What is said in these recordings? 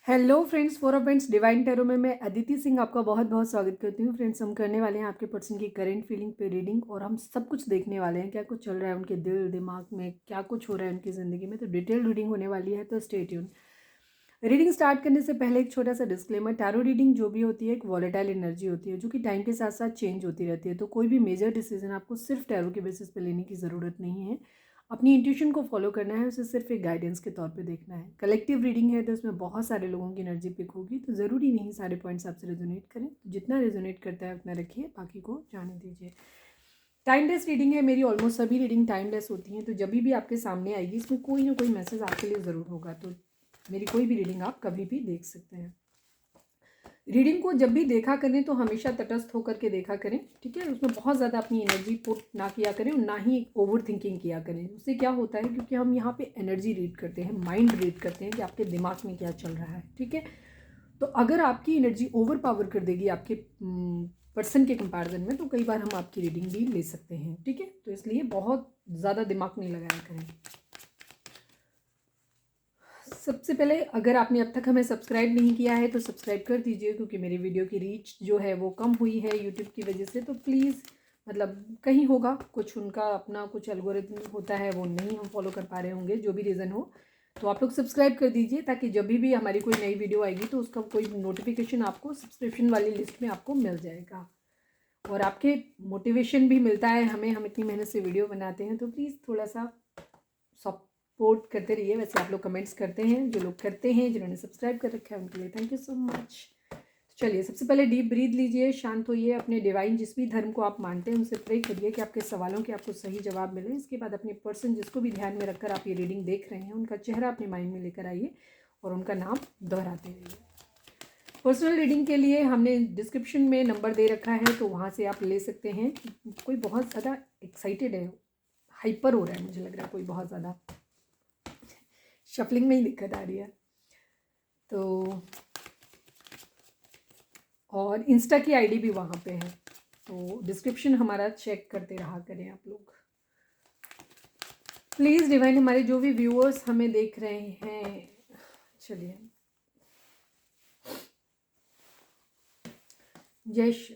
Hello friends, for a friends divine tarot में मैं अदिति सिंह आपका बहुत बहुत स्वागत करती हूँ। फ्रेंड्स, हम करने वाले हैं आपके पर्सन की करंट फीलिंग पे रीडिंग और हम सब कुछ देखने वाले हैं क्या कुछ चल रहा है उनके दिल दिमाग में, क्या कुछ हो रहा है उनकी ज़िंदगी में। तो डिटेल रीडिंग होने वाली है, तो स्टे ट्यून। रीडिंग स्टार्ट करने से पहले एक छोटा सा डिस्क्लेमर, टैरो रीडिंग जो भी होती है एक वॉलेटाइल एनर्जी होती है जो कि टाइम के साथ साथ चेंज होती रहती है। तो कोई भी मेजर डिसीजन आपको सिर्फ टैरो के बेसिस पे लेने की ज़रूरत नहीं है। अपनी इंट्यूशन को फॉलो करना है, उसे सिर्फ एक गाइडेंस के तौर पे देखना है। कलेक्टिव रीडिंग है तो उसमें बहुत सारे लोगों की एनर्जी पिक होगी, तो ज़रूरी नहीं सारे पॉइंट्स आपसे रेजोनेट करें। तो जितना रेजोनेट करता है उतना रखिए, बाकी को जाने दीजिए। टाइमलेस रीडिंग है मेरी, ऑलमोस्ट सभी रीडिंग टाइमलेस होती हैं। तो जब भी आपके सामने आएगी इसमें कोई ना कोई मैसेज आपके लिए ज़रूर होगा। तो मेरी कोई भी रीडिंग आप कभी भी देख सकते हैं। रीडिंग को जब भी देखा करें तो हमेशा तटस्थ होकर के देखा करें, ठीक है। उसमें बहुत ज़्यादा अपनी एनर्जी पुट ना किया करें और ना ही ओवर थिंकिंग किया करें। उससे क्या होता है, क्योंकि हम यहाँ पे एनर्जी रीड करते हैं, माइंड रीड करते हैं कि आपके दिमाग में क्या चल रहा है, ठीक है। तो अगर आपकी एनर्जी ओवर पावर कर देगी आपके पर्सन के कंपैरिजन में, तो कई बार हम आपकी रीडिंग भी ले सकते हैं, ठीक है। तो इसलिए बहुत ज़्यादा दिमाग नहीं लगाया करें। सबसे पहले, अगर आपने अब तक हमें सब्सक्राइब नहीं किया है तो सब्सक्राइब कर दीजिए, क्योंकि मेरी वीडियो की रीच जो है वो कम हुई है यूट्यूब की वजह से। तो प्लीज़, मतलब कहीं होगा कुछ, उनका अपना कुछ एल्गोरिथम होता है, वो नहीं हम फॉलो कर पा रहे होंगे, जो भी रीज़न हो। तो आप लोग सब्सक्राइब कर दीजिए ताकि जब भी हमारी कोई नई वीडियो आएगी तो उसका कोई नोटिफिकेशन आपको सब्सक्रिप्शन वाली लिस्ट में आपको मिल जाएगा। और आपके मोटिवेशन भी मिलता है हमें, हम इतनी मेहनत से वीडियो बनाते हैं। तो प्लीज़ थोड़ा सा सपोर्ट करते रहिए। वैसे आप लोग कमेंट्स करते हैं, जो लोग करते हैं, जिन्होंने सब्सक्राइब कर रखा है, उनके लिए थैंक यू सो मच। चलिए, सबसे पहले डीप ब्रीथ लीजिए, शांत होइए, अपने डिवाइन जिस भी धर्म को आप मानते हैं उनसे प्रे करिए कि आपके सवालों के आपको सही जवाब मिले। इसके बाद अपने पर्सन जिसको भी ध्यान में रखकर आप ये रीडिंग देख रहे हैं, उनका चेहरा अपने माइंड में लेकर आइए और उनका नाम दोहराते रहिए। पर्सनल रीडिंग के लिए हमने डिस्क्रिप्शन में नंबर दे रखा है, तो वहाँ से आप ले सकते हैं। कोई बहुत ज़्यादा एक्साइटेड है, हाइपर हो रहा है, मुझे लग रहा है कोई बहुत ज़्यादा, शफलिंग में ही दिक्कत आ रही है। तो और इंस्टा की आईडी भी वहाँ पे है, तो डिस्क्रिप्शन हमारा चेक करते रहा करें आप लोग। प्लीज़ डिवाइन, हमारे जो भी व्यूअर्स हमें देख रहे हैं, चलिए, जय श्री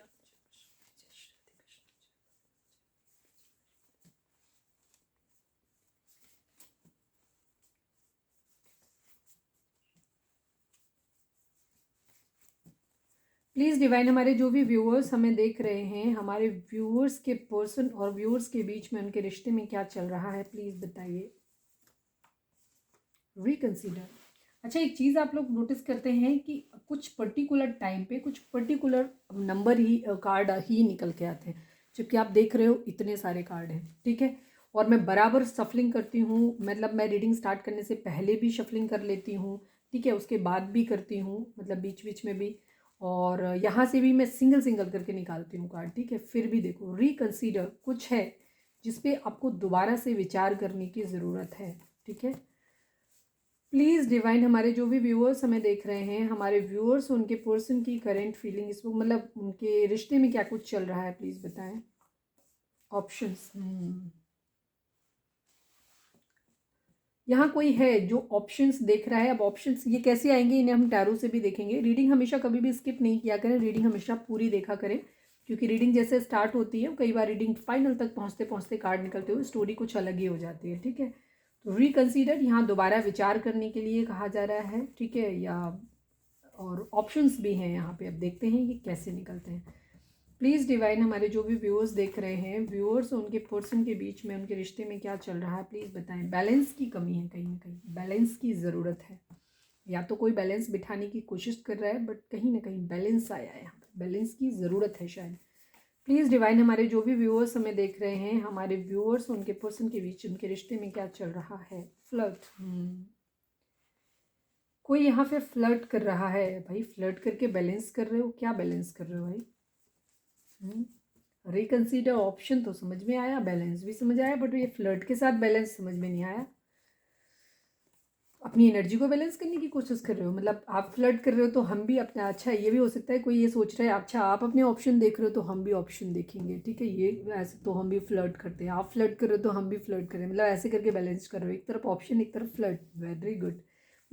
प्लीज़ डिवाइन, हमारे जो भी व्यूअर्स हमें देख रहे हैं, हमारे व्यूअर्स के पर्सन और व्यूअर्स के बीच में उनके रिश्ते में क्या चल रहा है, प्लीज़ बताइए। रिकंसीडर। अच्छा, एक चीज़ आप लोग नोटिस करते हैं कि कुछ पर्टिकुलर टाइम पे कुछ पर्टिकुलर नंबर ही कार्ड ही निकल के आते हैं, जबकि आप देख रहे हो इतने सारे कार्ड हैं, ठीक है। और मैं बराबर शफलिंग करती हूँ, मतलब मैं रीडिंग स्टार्ट करने से पहले भी शफलिंग कर लेती हूँ, ठीक है, उसके बाद भी करती हूँ, मतलब बीच बीच में भी। और यहाँ से भी मैं सिंगल सिंगल करके निकालती हूँ कार्ड, ठीक है। फिर भी देखो, रिकंसीडर कुछ है जिसपे आपको दोबारा से विचार करने की ज़रूरत है, ठीक है। प्लीज़ डिवाइन, हमारे जो भी व्यूअर्स हमें देख रहे हैं, हमारे व्यूअर्स उनके पर्सन की करेंट फीलिंग इस वक्त, मतलब उनके रिश्ते में क्या कुछ चल रहा है, प्लीज़ बताएं। ऑप्शंस, यहाँ कोई है जो ऑप्शंस देख रहा है। अब ऑप्शंस ये कैसे आएंगे, इन्हें हम टैरो से भी देखेंगे। रीडिंग हमेशा कभी भी स्किप नहीं किया करें, रीडिंग हमेशा पूरी देखा करें, क्योंकि रीडिंग जैसे स्टार्ट होती है कई बार रीडिंग फाइनल तक पहुँचते पहुँचते कार्ड निकलते हुए स्टोरी कुछ अलग ही हो जाती है, ठीक है। तो रिकंसीडर यहाँ दोबारा विचार करने के लिए कहा जा रहा है, ठीक है, या और ऑप्शंस भी हैं यहाँ पे। अब देखते हैं कि कैसे निकलते हैं। प्लीज़ डिवाइन, हमारे जो भी व्यूअर्स देख रहे हैं, व्यूअर्स उनके पर्सन के बीच में उनके रिश्ते में क्या चल रहा है, प्लीज़ बताएं। बैलेंस की कमी है, कहीं ना कहीं बैलेंस की ज़रूरत है, या तो कोई बैलेंस बिठाने की कोशिश कर रहा है, बट कहीं ना कहीं बैलेंस आया है, यहाँ पर बैलेंस की ज़रूरत है शायद। प्लीज़ डिवाइन, हमारे जो भी व्यूअर्स हमें देख रहे हैं, हमारे व्यूअर्स उनके पर्सन के बीच उनके रिश्ते में क्या चल रहा है। फ्लर्ट, कोई यहाँ पे फ्लर्ट कर रहा है भाई। फ्लर्ट करके बैलेंस कर रहे हो, क्या बैलेंस कर रहे हो भाई। रिकंसीडर ऑप्शन तो समझ में आया, बैलेंस भी समझ आया, बट ये फ्लर्ट के साथ बैलेंस समझ में नहीं आया। अपनी एनर्जी को बैलेंस करने की कोशिश कर रहे हो, मतलब आप फ्लर्ट कर रहे हो तो हम भी अपना, अच्छा ये भी हो सकता है कोई ये सोच रहा है, अच्छा आप अपने ऑप्शन देख रहे हो तो हम भी ऑप्शन देखेंगे, ठीक है। ये ऐसे तो हम भी फ्लर्ट करते हैं, आप फ्लर्ट कर रहे हो तो हम भी फ्लर्ट करें, मतलब ऐसे करके बैलेंस कर रहे हो, एक तरफ ऑप्शन एक तरफ फ्लर्ट। वेरी गुड,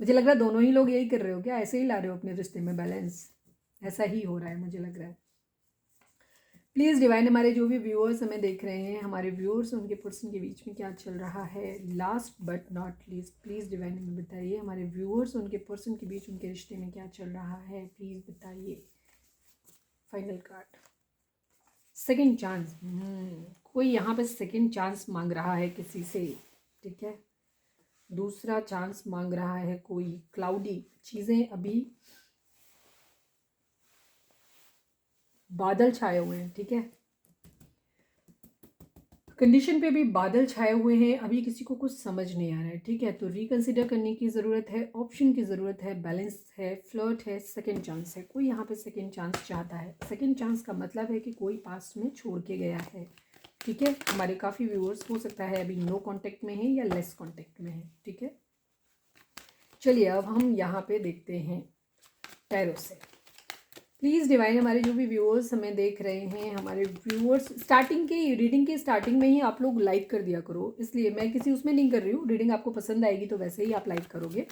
मुझे लग रहा है दोनों ही लोग यही कर रहे हो क्या, ऐसे ही ला रहे हो अपने रिश्ते में बैलेंस, ऐसा ही हो रहा है मुझे लग रहा है। प्लीज़ डिवाइन, हमारे जो भी व्यूअर्स हमें देख रहे हैं, हमारे व्यूअर्स उनके पर्सन के बीच में क्या चल रहा है, last but not least please divine हमें बताइए, हमारे व्यूअर्स उनके पर्सन के बीच उनके रिश्ते में क्या चल रहा है, प्लीज़ बताइए। Final card, second chance. कोई यहाँ पे सेकंड चांस मांग रहा है किसी से, ठीक है, दूसरा चांस मांग रहा है कोई। क्लाउडी चीज़ें, अभी बादल छाए हुए हैं, ठीक है, कंडीशन पे भी बादल छाए हुए हैं, अभी किसी को कुछ समझ नहीं आ रहा है, ठीक है, तो रिकंसिडर करने की ज़रूरत है, ऑप्शन की ज़रूरत है, बैलेंस है, फ्लर्ट है, सेकंड चांस है। कोई यहाँ पे सेकंड चांस चाहता है। सेकंड चांस का मतलब है कि कोई पास्ट में छोड़ के गया है, ठीक है। हमारे काफ़ी व्यूअर्स हो सकता है अभी नो कांटेक्ट में है या लेस कांटेक्ट में है, ठीक है। चलिए अब हम यहाँ पे देखते हैं टैरो से। प्लीज़ डिवाइन, हमारे जो भी व्यूअर्स हमें देख रहे हैं, हमारे व्यूअर्स स्टार्टिंग की रीडिंग के स्टार्टिंग में ही आप लोग लाइक कर दिया करो, इसलिए मैं किसी उसमें नहीं कर रही हूँ। रीडिंग आपको पसंद आएगी तो वैसे ही आप लाइक करोगे,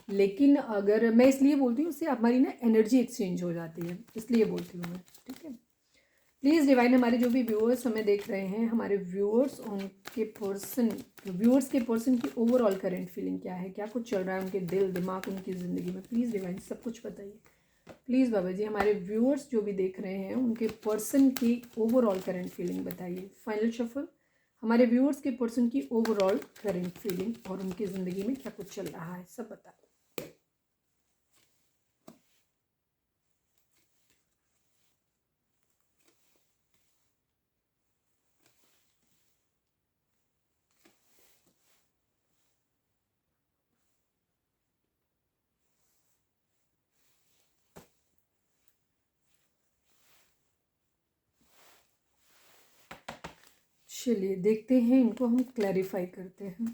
लेकिन अगर मैं इसलिए बोलती हूँ, उससे हमारी ना एनर्जी एक्सचेंज हो जाती है, इसलिए बोलती हूँ मैं, ठीक है। प्लीज़ डिवाइन, हमारे जो भी व्यूअर्स हमें देख रहे हैं, हमारे व्यूअर्स उनके पर्सन, व्यूअर्स के पर्सन की ओवरऑल करेंट फीलिंग क्या है, क्या कुछ चल रहा है उनके दिल दिमाग उनकी ज़िंदगी में, प्लीज़ डिवाइन सब कुछ बताइए। प्लीज़ बाबा जी, हमारे व्यूअर्स जो भी देख रहे हैं उनके पर्सन की ओवरऑल करंट फीलिंग बताइए। फाइनल शफल, हमारे व्यूअर्स के पर्सन की ओवरऑल करंट फीलिंग और उनकी ज़िंदगी में क्या कुछ चल रहा है, सब बताइए। चलिए देखते हैं, इनको हम क्लैरिफाई करते हैं।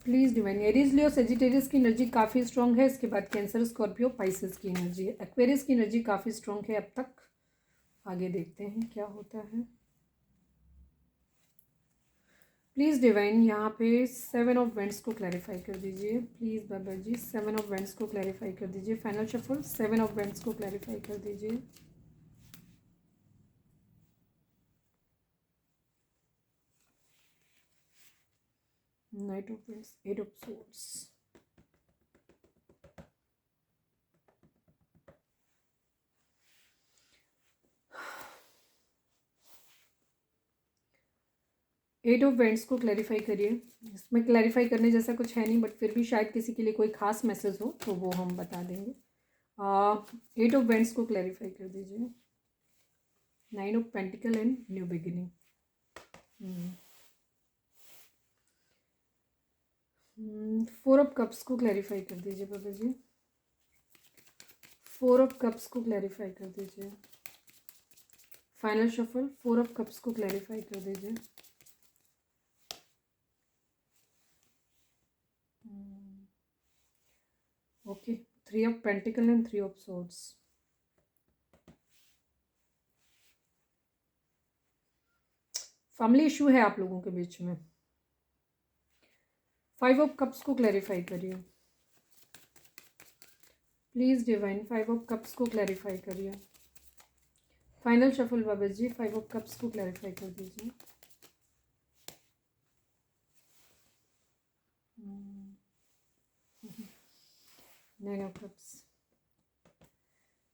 Please divine, Aries Leo Sagittarius की एनर्जी काफ़ी स्ट्रॉन्ग है, इसके बाद कैंसर स्कॉर्पियो पाइसेस की एनर्जी है, एक्वेरियस की एनर्जी काफ़ी स्ट्रॉन्ग है अब तक। आगे देखते हैं क्या होता है। प्लीज़ डिवाइन, यहाँ पे 7 ऑफ वेंट्स को क्लैरिफाई कर दीजिए प्लीज़ बाबा जी, 7 ऑफ वेंट्स को क्लैरिफाई कर दीजिए। फाइनल शफल, 7 ऑफ वेंट्स को क्लैरिफाई कर दीजिए। Knight of wands, 8 of swords, 8 of wands को क्लैरिफाई करिए। इसमें क्लैरिफाई करने जैसा कुछ है नहीं, बट फिर भी शायद किसी के लिए कोई खास मैसेज हो तो वो हम बता देंगे। 8 ऑफ वेंट्स को क्लैरिफाई कर दीजिए। 9 of pentacles and new beginning. 4 of cups को क्लैरिफाई कर दीजिए बाबा जी। 4 ऑफ कप्स को क्लैरिफाई कर दीजिए। फाइनल शफल, 4 ऑफ कप्स को क्लैरिफाई कर दीजिए। Okay, 3 of pentacles and 3 of swords. Family issue है आप लोगों के बीच में। 5 ऑफ कप्स को क्लैरिफाई करिए प्लीज़ डिवाइन, 5 ऑफ कप्स को क्लैरिफाई करिए। फाइनल शफल बाबा जी, 5 ऑफ कप्स को क्लैरिफाई कर दीजिए। नाइन ऑफ कप्स,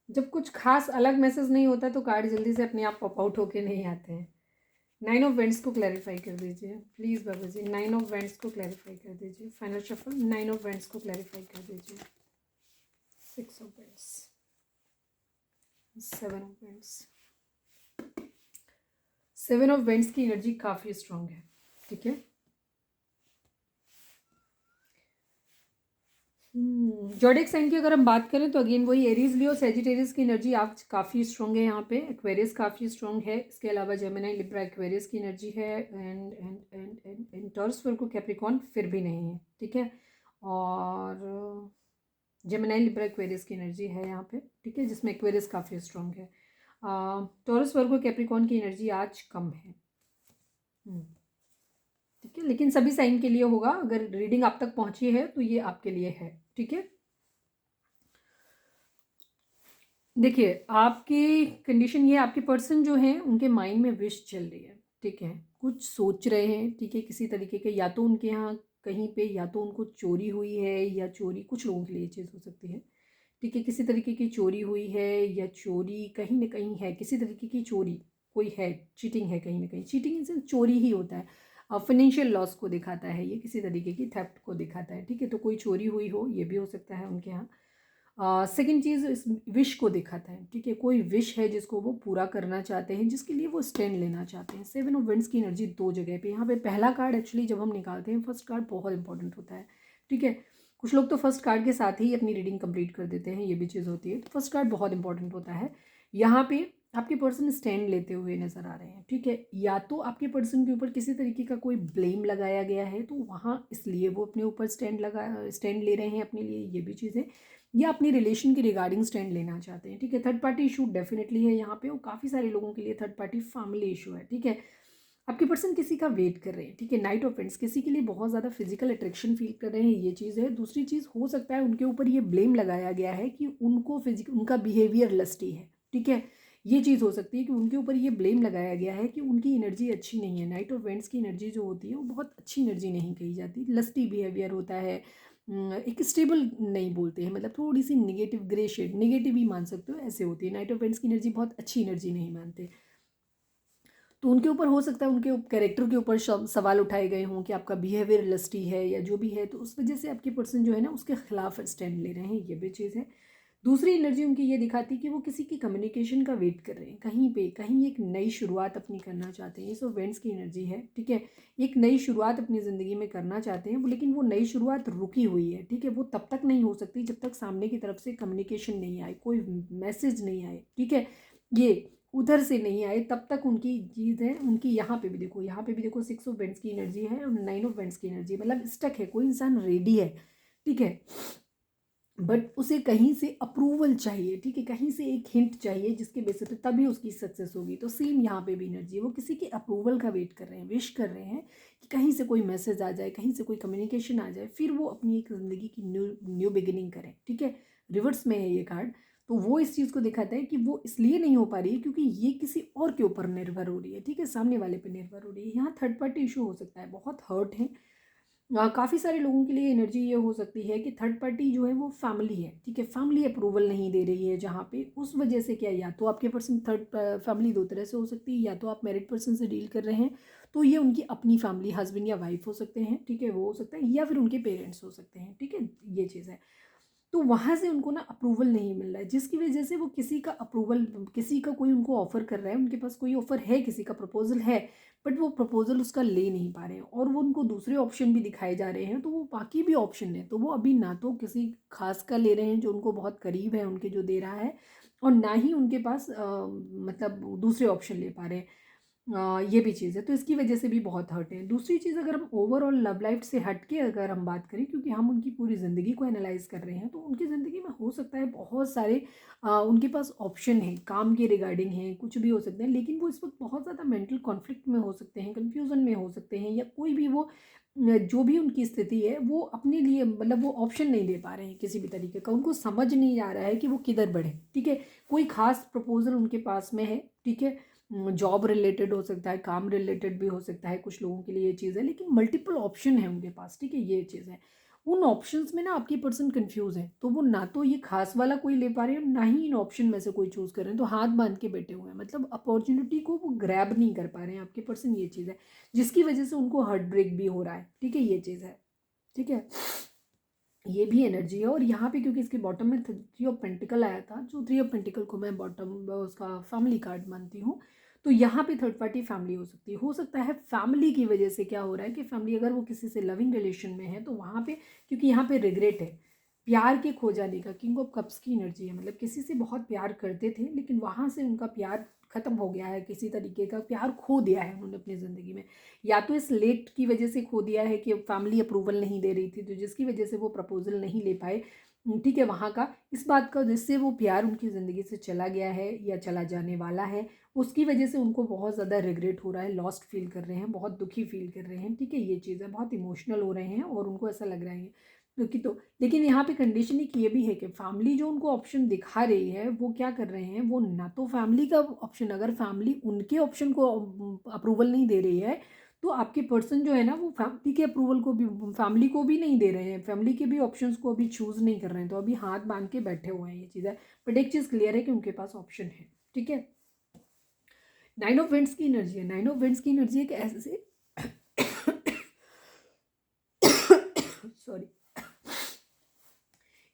जब कुछ खास अलग मैसेज नहीं होता तो कार्ड जल्दी से अपने आप पॉप आउट होके नहीं आते हैं। 9 ऑफ वेंट्स को क्लैरिफाई कर दीजिए प्लीज़ बाबा जी, 9 ऑफ वेंट्स को क्लैरिफाई कर दीजिए। फाइनल शफल, 9 ऑफ वेंट्स को क्लैरिफाई कर दीजिए। 6 of wands, 7 of wands. 7 of wands की एनर्जी काफ़ी स्ट्रांग है, ठीक है। जोडिक साइन की अगर हम बात करें तो अगेन वही एरीज लियो सेजिटेरियस की एनर्जी आज काफ़ी स्ट्रॉन्ग है यहाँ पे। एक्वेरियस काफ़ी स्ट्रॉन्ग है, इसके अलावा जेमिनी लिब्रा एक्वेरियस की एनर्जी है, एंड टॉरस वर्गो कैप्रिकॉर्न फिर भी नहीं है, ठीक है। और जेमिनी लिब्रा एक्वेरियस की एनर्जी है यहाँ पे, ठीक है, जिसमें एक्वेरियस काफ़ी स्ट्रॉन्ग है। टॉरस वर्गो कैप्रिकॉर्न की एनर्जी आज कम है, ठीक ठीक है, लेकिन सभी साइन के लिए होगा। अगर रीडिंग आप तक पहुंची है तो ये आपके लिए है, ठीक है। देखिए, आपकी कंडीशन ये, आपके पर्सन जो हैं उनके माइंड में विश चल रही है, ठीक है, कुछ सोच रहे हैं, ठीक है, किसी तरीके के, या तो उनके यहाँ कहीं पे या तो उनको चोरी हुई है, या चोरी कुछ लोगों के लिए ये चीज़ हो सकती है, ठीक है, किसी तरीके की चोरी हुई है, या चोरी कहीं ना कहीं है, किसी तरीके की चोरी कोई है, चीटिंग है कहीं ना कहीं। चीटिंग इन चोरी ही होता है, फाइनेंशियल लॉस को दिखाता है, ये किसी तरीके की थेफ्ट को दिखाता है, ठीक है। तो कोई चोरी हुई हो, ये भी हो सकता है उनके यहाँ। सेकंड चीज़, इस विश को दिखाता है, ठीक है, कोई विश है जिसको वो पूरा करना चाहते हैं, जिसके लिए वो स्टैंड लेना चाहते हैं। 7 ऑफ Wands की एनर्जी दो जगह पे, यहाँ पे पहला कार्ड एक्चुअली जब हम निकालते हैं, फर्स्ट कार्ड बहुत इंपॉर्टेंट होता है, ठीक है। कुछ लोग तो फर्स्ट कार्ड के साथ ही अपनी रीडिंग कंप्लीट कर देते हैं, ये भी चीज़ होती है। तो फर्स्ट कार्ड बहुत इंपॉर्टेंट होता है। यहाँ पे आपके पर्सन स्टैंड लेते हुए नजर आ रहे हैं, ठीक है। या तो आपके पर्सन के ऊपर किसी तरीके का कोई ब्लेम लगाया गया है, तो वहाँ इसलिए वो अपने ऊपर स्टैंड ले रहे हैं अपने लिए, ये भी चीज़ है। या अपनी रिलेशन के रिगार्डिंग स्टैंड लेना चाहते हैं, ठीक है। थर्ड पार्टी इशू डेफिनेटली है यहाँ पे, और काफ़ी सारे लोगों के लिए थर्ड पार्टी फैमिली इशू है, ठीक है। आपके पर्सन किसी का वेट कर रहे हैं, ठीक है। नाइट ऑफ पेंट्स, किसी के लिए बहुत ज़्यादा फिजिकल अट्रैक्शन फील कर रहे हैं, ये चीज़ है। दूसरी चीज़ हो सकता है उनके ऊपर ये ब्लेम लगाया गया है कि उनको उनका बिहेवियर लस्टी है, ठीक है। ये चीज़ हो सकती है कि उनके ऊपर ये ब्लेम लगाया गया है कि उनकी एनर्जी अच्छी नहीं है। नाइट ऑफ वेंट्स की एनर्जी जो होती है वो बहुत अच्छी एनर्जी नहीं कही जाती, लस्टी बिहेवियर होता है। एक स्टेबल नहीं बोलते हैं, मतलब थोड़ी सी निगेटिव, ग्रे शेड, निगेटिव ही मान सकते हो, ऐसे होती है। नाइट ऑफ वेंट्स की एनर्जी बहुत अच्छी एनर्जी नहीं मानते। तो उनके ऊपर हो सकता है उनके कैरेक्टर के ऊपर सवाल उठाए गए हों कि आपका बिहेवियर लस्टी है या जो भी है, तो उस वजह से आपके पर्सन जो है ना उसके खिलाफ स्टैंड ले रहे हैं, ये भी चीज़ है। दूसरी एनर्जी उनकी ये दिखाती है कि वो किसी की कम्युनिकेशन का वेट कर रहे हैं, कहीं पे कहीं एक नई शुरुआत अपनी करना चाहते हैं। ये सब वेंट्स की एनर्जी है, ठीक है। एक नई शुरुआत अपनी ज़िंदगी में करना चाहते हैं, लेकिन वो नई शुरुआत रुकी हुई है, ठीक है। वो तब तक नहीं हो सकती जब तक सामने की तरफ से कम्युनिकेशन नहीं आए, कोई मैसेज नहीं आए, ठीक है। ये उधर से नहीं आए तब तक उनकी चीज़ है। उनकी यहाँ पे भी देखो, यहाँ पे भी देखो 6 ऑफ Wands की एनर्जी है और 9 ऑफ Wands की एनर्जी, मतलब स्टक है, कोई इंसान रेडी है, ठीक है, बट उसे कहीं से अप्रूवल चाहिए, ठीक है, कहीं से एक हिंट चाहिए जिसके बेसिस पे तभी उसकी सक्सेस होगी। तो सेम यहाँ पे भी एनर्जी है, वो किसी के अप्रूवल का वेट कर रहे हैं, विश कर रहे हैं कि कहीं से कोई मैसेज आ जाए, कहीं से कोई कम्युनिकेशन आ जाए, फिर वो अपनी एक ज़िंदगी की न्यू बिगिनिंग करें, ठीक है। रिवर्स में है ये कार्ड, तो वो इस चीज़ को दिखाता है कि वो इसलिए नहीं हो पा रही है क्योंकि ये किसी और के ऊपर निर्भर हो रही है, ठीक है, सामने वाले पर निर्भर हो रही है। यहाँ थर्ड पार्टी इशू हो सकता है, बहुत हर्ट है। काफ़ी सारे लोगों के लिए एनर्जी ये हो सकती है कि थर्ड पार्टी जो है वो फैमिली है, ठीक है, फैमिली अप्रूवल नहीं दे रही है जहाँ पे, उस वजह से क्या, या तो आपके पर्सन थर्ड फैमिली दो तरह से हो सकती है, या तो आप मैरिड पर्सन से डील कर रहे हैं तो ये उनकी अपनी फैमिली, हस्बैंड या वाइफ हो सकते हैं, ठीक है, वो हो सकता है, या फिर उनके पेरेंट्स हो सकते हैं, ठीक है, ये चीज़ है। तो वहाँ से उनको ना अप्रूवल नहीं मिल रहा है, जिसकी वजह से वो किसी का अप्रूवल, किसी का कोई उनको ऑफ़र कर रहा है, उनके पास कोई ऑफ़र है, किसी का प्रपोजल है, बट वो प्रपोजल उसका ले नहीं पा रहे हैं, और वो उनको दूसरे ऑप्शन भी दिखाए जा रहे हैं, तो वो बाकी भी ऑप्शन है, तो वो अभी ना तो किसी खास का ले रहे हैं जो उनको बहुत करीब है उनके, जो दे रहा है, और ना ही उनके पास मतलब दूसरे ऑप्शन ले पा रहे हैं। ये भी चीज़ है, तो इसकी वजह से भी बहुत हर्ट है। दूसरी चीज़, अगर हम ओवरऑल लव लाइफ से हट के अगर हम बात करें, क्योंकि हम उनकी पूरी ज़िंदगी को एनालाइज कर रहे हैं, तो उनकी ज़िंदगी में हो सकता है बहुत सारे उनके पास ऑप्शन हैं, काम के रिगार्डिंग हैं, कुछ भी हो सकते हैं, लेकिन वो इस वक्त बहुत ज़्यादा मेंटल कॉन्फ्लिक्ट में हो सकते हैं, कन्फ्यूज़न में हो सकते हैं, या कोई भी वो जो भी उनकी स्थिति है वो अपने लिए, मतलब वो ऑप्शन नहीं ले पा रहे हैं किसी भी तरीके का, उनको समझ नहीं आ रहा है कि वो किधर बढ़े, ठीक है। कोई खास प्रपोजल उनके पास में है, ठीक है, जॉब रिलेटेड हो सकता है, काम रिलेटेड भी हो सकता है, कुछ लोगों के लिए ये चीज़ है, लेकिन मल्टीपल ऑप्शन है उनके पास, ठीक है, ये चीज़ है। उन ऑप्शंस में ना आपकी पर्सन कंफ्यूज है, तो वो ना तो ये खास वाला कोई ले पा रहे हैं, ना ही इन ऑप्शन में से कोई चूज़ कर रहे हैं, तो हाथ बांध के बैठे हुए हैं, मतलब अपॉर्चुनिटी को वो ग्रैब नहीं कर पा रहे हैं आपके पर्सन, ये चीज़ है, जिसकी वजह से उनको हार्ट ब्रेक भी हो रहा है, ठीक है, ये चीज़ है, ठीक है, ये भी एनर्जी है। और यहाँ पे क्योंकि इसके बॉटम में 3 ऑफ पेंटिकल आया था, जो 3 ऑफ पेंटिकल को मैं बॉटम उसका फैमिली कार्ड मानती हूँ, तो यहाँ पे थर्ड पार्टी फैमिली हो सकती है। हो सकता है फैमिली की वजह से क्या हो रहा है कि फैमिली, अगर वो किसी से लविंग रिलेशन में है, तो वहाँ पे, क्योंकि यहाँ पे रिग्रेट है, प्यार के खो जाने का, किंग ऑफ कप्स की एनर्जी है, मतलब किसी से बहुत प्यार करते थे लेकिन वहाँ से उनका प्यार खत्म हो गया है, किसी तरीके का प्यार खो दिया है उन्होंने अपनी ज़िंदगी में, या तो इस लेट की वजह से खो दिया है कि फैमिली अप्रूवल नहीं दे रही थी, तो जिसकी वजह से वो प्रपोजल नहीं ले पाए, ठीक है, वहाँ का इस बात का जिससे वो प्यार उनकी ज़िंदगी से चला गया है या चला जाने वाला है, उसकी वजह से उनको बहुत ज़्यादा रिग्रेट हो रहा है, लॉस्ट फील कर रहे हैं, बहुत दुखी फील कर रहे हैं। ठीक है, ये चीज़ है, बहुत इमोशनल हो रहे हैं और उनको ऐसा लग रहा है क्योंकि तो लेकिन यहाँ पे कंडीशन एक ये भी है कि फैमिली जो उनको ऑप्शन दिखा रही है वो क्या कर रहे हैं, वो ना तो फैमिली का ऑप्शन, अगर फैमिली उनके ऑप्शन को अप्रूवल नहीं दे रही है तो आपके पर्सन जो है ना वो फैमिली के अप्रूवल को भी, फैमिली को भी नहीं दे रहे हैं, फैमिली के भी ऑप्शंस को अभी चूज़ नहीं कर रहे हैं, तो अभी हाथ बांध के बैठे हुए हैं। ये चीज़ है, बट एक चीज़ क्लियर है कि उनके पास ऑप्शन है। ठीक है, नाइन ऑफ वेंट्स की एनर्जी है। नाइन ऑफ वेंट्स की एनर्जी है कि ऐसे सॉरी,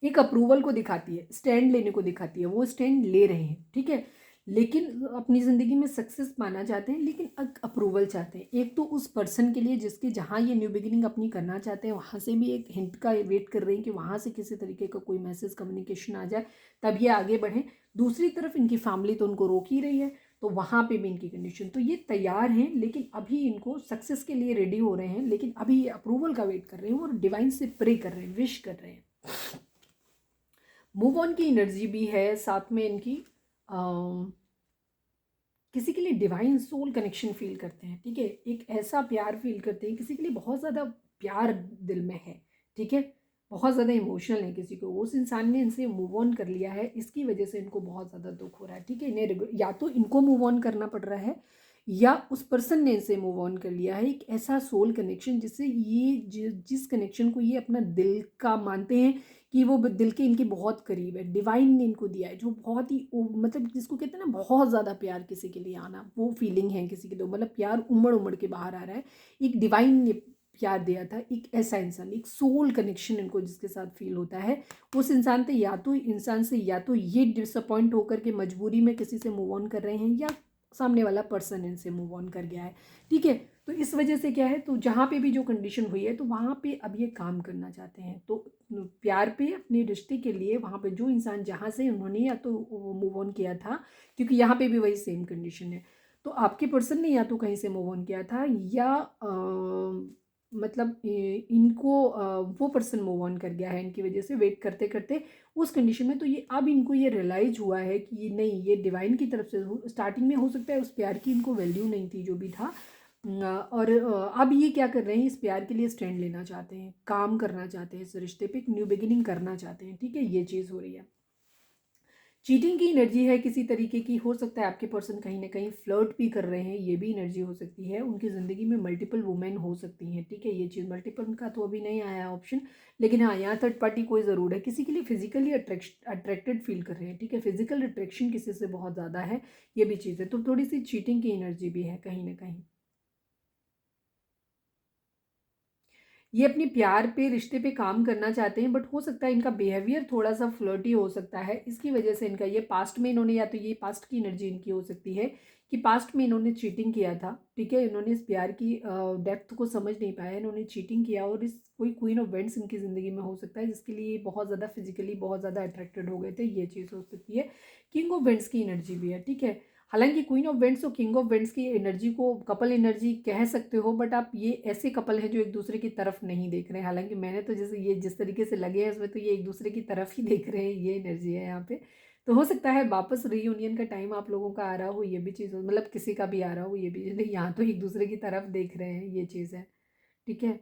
एक अप्रूवल को दिखाती है, स्टैंड लेने को दिखाती है, वो स्टैंड ले रहे हैं। ठीक है, लेकिन अपनी ज़िंदगी में सक्सेस पाना चाहते हैं, लेकिन अप्रूवल चाहते हैं। एक तो उस पर्सन के लिए जिसके जहाँ ये न्यू बिगिनिंग अपनी करना चाहते हैं, वहाँ से भी एक हिंट का वेट कर रहे हैं कि वहाँ से किसी तरीके का कोई मैसेज, कम्युनिकेशन आ जाए तब ये आगे बढ़ें। दूसरी तरफ इनकी फैमिली तो उनको रोक ही रही है, तो वहाँ पे भी इनकी कंडीशन, तो ये तैयार हैं लेकिन अभी इनको सक्सेस के लिए रेडी हो रहे हैं, लेकिन अभी ये अप्रूवल का वेट कर रहे हैं और डिवाइन से प्रे कर रहे हैं, विश कर रहे हैं। मूव ऑन की एनर्जी भी है साथ में इनकी। किसी के लिए डिवाइन सोल कनेक्शन फील करते हैं। ठीक है, एक ऐसा प्यार फील करते हैं, किसी के लिए बहुत ज़्यादा प्यार दिल में है। ठीक है, बहुत ज़्यादा इमोशनल है किसी को, उस इंसान ने इनसे मूव ऑन कर लिया है, इसकी वजह से इनको बहुत ज़्यादा दुख हो रहा है। ठीक है, इन्हें या तो इनको मूव ऑन करना पड़ रहा है या उस पर्सन ने इनसे मूव ऑन कर लिया है। एक ऐसा सोल कनेक्शन जिससे ये जिस कनेक्शन को ये अपना दिल का मानते हैं कि वो दिल के इनके बहुत करीब है, डिवाइन ने इनको दिया है, जो बहुत ही मतलब जिसको कहते हैं ना बहुत ज़्यादा प्यार किसी के लिए आना, वो फीलिंग है किसी के लिए, मतलब प्यार उमड़ उमड़ के बाहर आ रहा है। एक डिवाइन ने प्यार दिया था, एक ऐसा इंसान, एक सोल कनेक्शन इनको जिसके साथ फील होता है, उस इंसान से या तो ये डिसअपॉइंट होकर के मजबूरी में किसी से मूव ऑन कर रहे हैं या सामने वाला पर्सन इनसे मूव ऑन कर गया है। ठीक है, तो इस वजह से क्या है, तो जहाँ पे भी जो कंडीशन हुई है तो वहाँ पे अब ये काम करना चाहते हैं, तो प्यार पे, अपने रिश्ते के लिए वहाँ पे जो इंसान जहाँ से उन्होंने या तो मूव ऑन किया था, क्योंकि यहाँ पे भी वही सेम कंडीशन है, तो आपके पर्सन ने या तो कहीं से मूव ऑन किया था या मतलब इनको वो पर्सन मूव ऑन कर गया है इनकी वजह से, वेट करते करते उस कंडीशन में। तो ये अब इनको ये रियलाइज हुआ है कि ये नहीं, ये डिवाइन की तरफ से, स्टार्टिंग में हो सकता है उस प्यार की इनको वैल्यू नहीं थी जो भी था, और अब ये क्या कर रहे हैं, इस प्यार के लिए स्टैंड लेना चाहते हैं, काम करना चाहते हैं, इस रिश्ते पे एक न्यू बिगिनिंग करना चाहते हैं। ठीक है, ये चीज़ हो रही है। चीटिंग की एनर्जी है किसी तरीके की, हो सकता है आपके पर्सन कहीं ना कहीं फ्लर्ट भी कर रहे हैं, ये भी एनर्जी हो सकती है। उनकी ज़िंदगी में मल्टीपल वुमेन हो सकती हैं। ठीक है, ये चीज़ मल्टीपल का तो अभी नहीं आया ऑप्शन, लेकिन हाँ यहाँ थर्ड पार्टी कोई ज़रूर है, किसी के लिए फिजिकली अट्रैक्टेड फील कर रहे हैं। ठीक है, फिजिकल अट्रैक्शन किसी से बहुत ज़्यादा है, ये भी चीज़ है, तो थोड़ी सी चीटिंग की एनर्जी भी है कहीं ना कहीं। ये अपनी प्यार पे, रिश्ते पे काम करना चाहते हैं, बट हो सकता है इनका बिहेवियर थोड़ा सा फ्लर्टी हो सकता है, इसकी वजह से इनका ये पास्ट में इन्होंने, या तो ये पास्ट की एनर्जी इनकी हो सकती है कि पास्ट में इन्होंने चीटिंग किया था। ठीक है, इन्होंने इस प्यार की डेप्थ को समझ नहीं पाया, इन्होंने चीटिंग किया, और इस कोई क्वीन ऑफ वेंट्स इनकी ज़िंदगी में हो सकता है जिसके लिए बहुत ज़्यादा फिजिकली बहुत ज़्यादा अट्रैक्टेड हो गए थे, ये चीज़ हो सकती है। किंग ऑफ वेंट्स की एनर्जी भी है। ठीक है, हालांकि क्वीन ऑफ वेंट्स और किंग ऑफ वेंट्स की एनर्जी को कपल एनर्जी कह सकते हो, बट आप ये ऐसे कपल हैं जो एक दूसरे की तरफ नहीं देख रहे हैं। हालांकि मैंने तो जैसे ये जिस तरीके से लगे हैं इसमें तो ये एक दूसरे की तरफ ही देख रहे हैं, ये एनर्जी है यहाँ पे। तो हो सकता है वापस रीयूनियन का टाइम आप लोगों का आ रहा हो, ये भी चीज़ हो, मतलब किसी का भी आ रहा हो, ये भी नहीं, यहाँ तो एक दूसरे की तरफ देख रहे हैं, ये चीज़ है। ठीक है,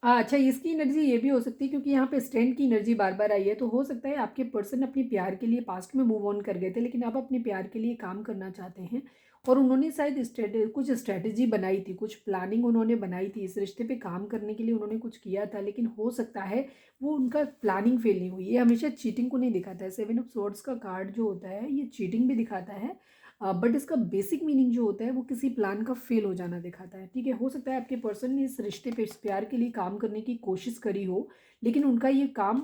अच्छा, इसकी एनर्जी ये भी हो सकती है क्योंकि यहाँ पे स्टैंड की एनर्जी बार बार आई है, तो हो सकता है आपके पर्सन अपने प्यार के लिए पास्ट में मूव ऑन कर गए थे, लेकिन अब अपने प्यार के लिए काम करना चाहते हैं, और उन्होंने शायद कुछ स्ट्रेटजी बनाई थी, कुछ प्लानिंग उन्होंने बनाई थी, इस रिश्ते पे काम करने के लिए उन्होंने कुछ किया था, लेकिन हो सकता है वो उनका प्लानिंग फेल नहीं हुई। ये हमेशा चीटिंग को नहीं दिखाता है, सेवन ऑफ सोर्ड्स का कार्ड जो होता है ये चीटिंग भी दिखाता है, बट इसका बेसिक मीनिंग जो होता है वो किसी प्लान का फेल हो जाना दिखाता है। ठीक है, हो सकता है आपके पर्सन ने इस रिश्ते पे, इस प्यार के लिए काम करने की कोशिश करी हो, लेकिन उनका ये काम,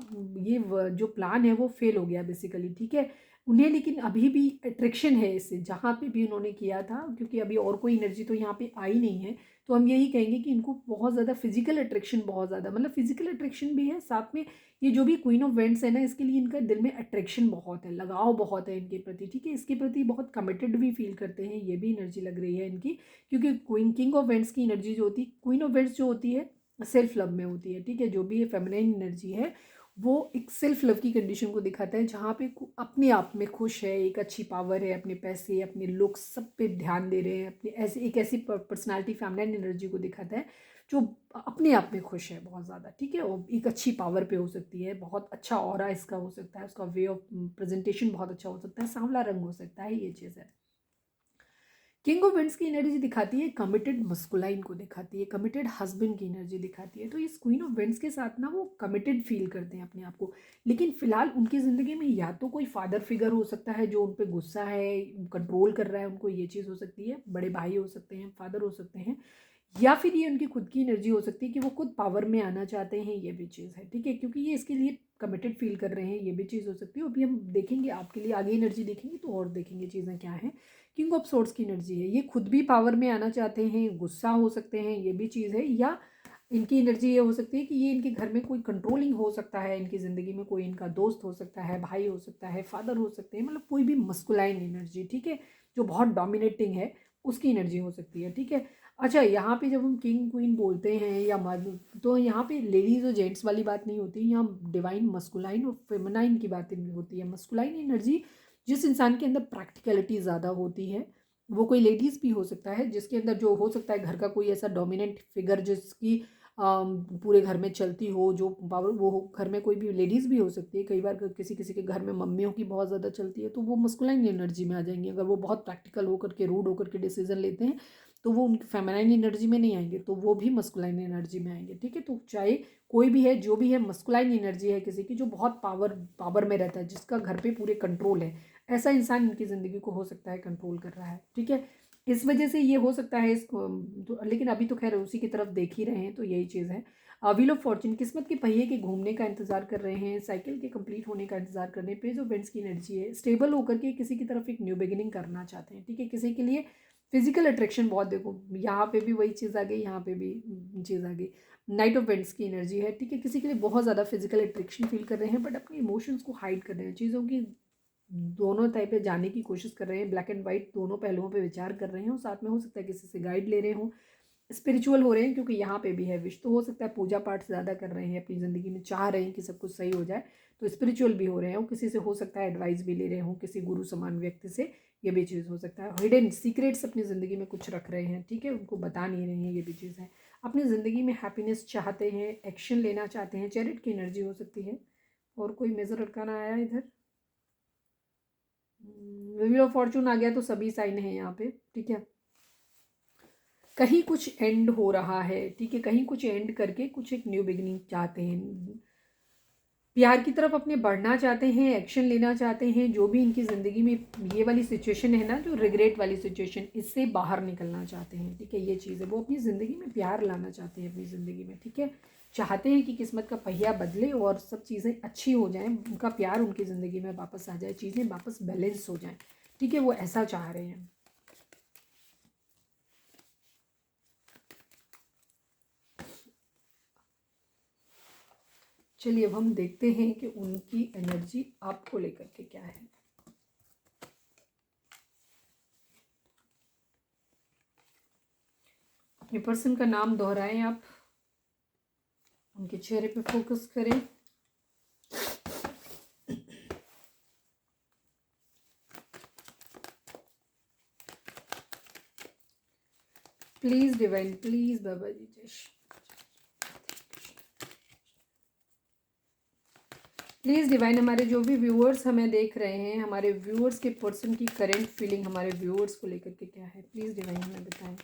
जो प्लान है वो फेल हो गया बेसिकली। ठीक है, उन्हें लेकिन अभी भी अट्रैक्शन है इससे, जहाँ पे भी उन्होंने किया था, क्योंकि अभी और कोई एनर्जी तो यहाँ पे आई नहीं है। तो हम यही कहेंगे कि इनको बहुत ज़्यादा फिजिकल अट्रैक्शन, बहुत ज़्यादा मतलब फिजिकल अट्रैक्शन भी है, साथ में ये जो भी क्वीन ऑफ वेंट्स है ना, इसके लिए इनका दिल में अट्रैक्शन बहुत है, लगाव बहुत है इनके प्रति, ठीक है। इसके प्रति बहुत कमिटेड भी फील करते हैं, ये भी एनर्जी लग रही है इनकी। क्योंकि क्वीन किंग ऑफ वेंट्स की एनर्जी जो होती है, क्वीन ऑफ वेंट्स जो होती है सेल्फ लव में होती है, ठीक है। जो भी ये फेमिनाइन एनर्जी है वो एक सेल्फ लव की कंडीशन को दिखाता है, जहाँ पे अपने आप में खुश है, एक अच्छी पावर है, अपने पैसे, अपने लुक्स, सब पे ध्यान दे रहे हैं, अपने ऐसे एक ऐसी पर्सनालिटी फेमिनाइन एनर्जी को दिखाता है जो अपने आप में खुश है बहुत ज़्यादा, ठीक है। और एक अच्छी पावर पे हो सकती है, बहुत अच्छा ऑरा इसका हो सकता है, उसका वे ऑफ प्रेजेंटेशन बहुत अच्छा हो सकता है, सांवला रंग हो सकता है, ये चीज़ है। किंग ऑफ विंड्स की एनर्जी दिखाती है कमिटेड मस्कुलाइन को दिखाती है, कमिटेड हस्बैंड की एनर्जी दिखाती है। तो इस क्वीन ऑफ विंड्स के साथ ना वो कमिटेड फील करते हैं अपने आप को। लेकिन फिलहाल उनकी ज़िंदगी में या तो कोई फादर फिगर हो सकता है जो उन पर गुस्सा है, कंट्रोल कर रहा है उनको, ये चीज़ हो सकती है, बड़े भाई हो सकते हैं, फादर हो सकते हैं, या फिर ये उनकी खुद की एनर्जी हो सकती है कि वो खुद पावर में आना चाहते हैं, ये भी चीज़ है, ठीक है। क्योंकि ये इसके लिए कमिटेड फील कर रहे हैं, ये भी चीज़ हो सकती है। अभी हम देखेंगे आपके लिए आगे एनर्जी देखेंगे तो और देखेंगे चीज़ें क्या हैं। किंग ऑफ सोर्ड्स की एनर्जी है, ये खुद भी पावर में आना चाहते हैं, गुस्सा हो सकते हैं, ये भी चीज़ है। या इनकी एनर्जी ये हो सकती है कि ये इनके घर में कोई कंट्रोलिंग हो सकता है, इनकी ज़िंदगी में कोई इनका दोस्त हो सकता है, भाई हो सकता है, फादर हो सकते हैं, मतलब कोई भी मस्कुलाइन एनर्जी, ठीक है, जो बहुत डोमिनेटिंग है, उसकी एनर्जी हो सकती है, ठीक है। अच्छा, यहाँ पे जब हम किंग क्वीन बोलते हैं या मर्द, तो यहाँ पे लेडीज़ और जेंट्स वाली बात नहीं होती, यहाँ डिवाइन मस्कुलाइन और फेमिनाइन की बातें होती है। मस्कुलाइन एनर्जी जिस इंसान के अंदर प्रैक्टिकलिटी ज़्यादा होती है, वो कोई लेडीज़ भी हो सकता है, जिसके अंदर जो हो सकता है घर का कोई ऐसा डोमिनेंट फिगर जिसकी पूरे घर में चलती हो, जो पावर वो हो, घर में कोई भी लेडीज़ भी हो सकती है। कई बार किसी किसी के घर में मम्मियों की बहुत ज़्यादा चलती है, तो वो मस्कुलाइन एनर्जी में आ जाएंगी। अगर वो बहुत प्रैक्टिकल होकर के, रूड होकर के डिसीजन लेते हैं, तो वो उनकी फेमिनाइन एनर्जी में नहीं आएंगे, तो वो भी मस्कुलाइन एनर्जी में आएंगे, ठीक है। तो चाहे कोई भी है, जो भी है, मस्कुलाइन एनर्जी है किसी की, जो बहुत पावर में रहता है, जिसका घर पे पूरे कंट्रोल है, ऐसा इंसान इनकी ज़िंदगी को हो सकता है कंट्रोल कर रहा है, ठीक है। इस वजह से ये हो सकता है इसको तो, लेकिन अभी तो खैर उसी की तरफ देख ही रहे हैं, तो यही चीज़ है। व्हील ऑफ फॉर्चून, किस्मत के पहिए के घूमने का इंतजार कर रहे हैं, साइकिल के कंप्लीट होने का इंतजार कर रहे हैं। पेज ऑफ वेंट्स की एनर्जी है, स्टेबल होकर के किसी की तरफ एक न्यू बिगिनिंग करना चाहते हैं, ठीक है। किसी के लिए फिजिकल अट्रैक्शन बहुत, देखो यहाँ पे भी वही चीज़ आ गई, यहाँ पे भी चीज़ आ गई। नाइट ऑफ वेंट्स की एनर्जी है, ठीक है। किसी के लिए बहुत ज़्यादा फिजिकल अट्रैक्शन फील कर रहे हैं, बट अपने इमोशंस को हाइड कर रहे हैं, चीज़ों की दोनों टाइप पे जाने की कोशिश कर रहे हैं, ब्लैक एंड वाइट दोनों पहलुओं पे विचार कर रहे हैं, और साथ में हो सकता है किसी से गाइड ले रहे हों, स्पिरिचुअल हो रहे हैं, क्योंकि यहाँ पे भी है विश, तो हो सकता है पूजा पाठ ज़्यादा कर रहे हैं अपनी ज़िंदगी में, चाह रहे हैं कि सब कुछ सही हो जाए, तो स्पिरिचुअल भी हो रहे हैं, किसी से हो सकता है एडवाइस भी ले रहे हों, किसी गुरु समान व्यक्ति से, ये भी चीज़ हो सकता है। हिडन सीक्रेट्स अपनी ज़िंदगी में कुछ रख रहे हैं, ठीक है, उनको बता नहीं रहे हैं, ये भी चीज़ है। अपनी ज़िंदगी में हैप्पीनेस चाहते हैं, एक्शन लेना चाहते हैं, चैरिट की एनर्जी हो सकती है। और कोई मेजर अरकाना आया इधर, व्हील ऑफ फॉर्चून आ गया, तो सभी साइन है यहाँ पे, ठीक है। कहीं कुछ एंड हो रहा है, ठीक है, कहीं कुछ एंड करके कुछ एक न्यू बिगिनिंग चाहते हैं, प्यार की तरफ अपने बढ़ना चाहते हैं, एक्शन लेना चाहते हैं, जो भी इनकी ज़िंदगी में ये वाली सिचुएशन है ना, जो रिग्रेट वाली सिचुएशन, इससे बाहर निकलना चाहते हैं, ठीक है, ये चीज़ है। वो अपनी ज़िंदगी में प्यार लाना चाहते हैं अपनी ज़िंदगी में, ठीक है, चाहते हैं कि किस्मत का पहिया बदले और सब चीज़ें अच्छी हो जाएं, उनका प्यार उनकी ज़िंदगी में वापस आ जाए, चीज़ें वापस बैलेंस हो जाएं, ठीक है, वो ऐसा चाह रहे हैं। चलिए अब हम देखते हैं कि उनकी एनर्जी आपको लेकर के क्या है। अपने पर्सन का नाम दोहराएं, आप उनके चेहरे पे फोकस करें। प्लीज डिवाइन, प्लीज बाबा जी, जय प्लीज़ डिवाइन, हमारे जो भी व्यूअर्स हमें देख रहे हैं, हमारे व्यूअर्स के पर्सन की करेंट फीलिंग हमारे व्यूअर्स को लेकर के क्या है, प्लीज़ डिवाइन हमें बताएं।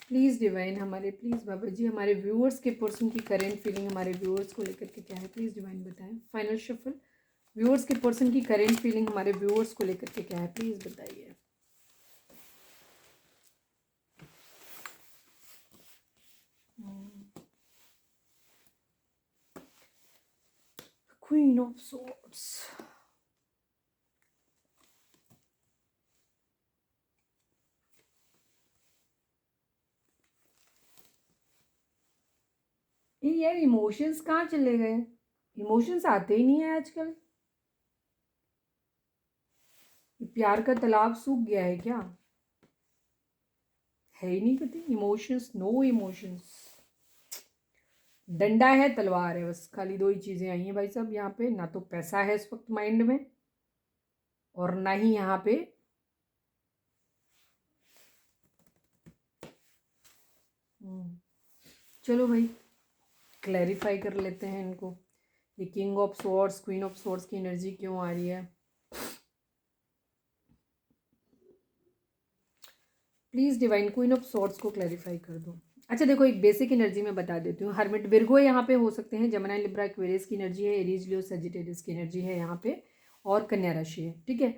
प्लीज़ डिवाइन हमारे, प्लीज़ बाबा जी, हमारे व्यूअर्स के पर्सन की करेंट फीलिंग हमारे व्यूअर्स को लेकर के क्या है, प्लीज़ डिवाइन बताएं। फाइनल शफल, व्यूअर्स के पर्सन की करेंट फीलिंग हमारे व्यूअर्स को लेकर के क्या है, प्लीज़ बताइए। क्वीन ऑफ सोर्ड्स, ये यार इमोशंस कहाँ चले गए? इमोशंस आते ही नहीं है आजकल। प्यार का तालाब सूख गया है क्या? है ही नहीं कभी इमोशंस, नो इमोशंस। डंडा है तलवार है, बस खाली दो ही चीज़ें आई हैं भाई साहब यहाँ पे। ना तो पैसा है इस वक्त माइंड में, और ना ही यहाँ पे चलो भाई क्लैरिफाई कर लेते हैं इनको। ये king of swords, queen of swords की एनर्जी क्यों आ रही है? Please divine queen of swords को क्लैरिफाई कर दो। अच्छा देखो, एक बेसिक एनर्जी मैं बता देती हूँ। हर्मिट विर्गो यहाँ पे हो सकते हैं, जमुना लिब्रा एक्वेरियस की एनर्जी है, एरीज लियो सजिटेरियस की एनर्जी है यहाँ पे, और कन्या राशि है। ठीक है,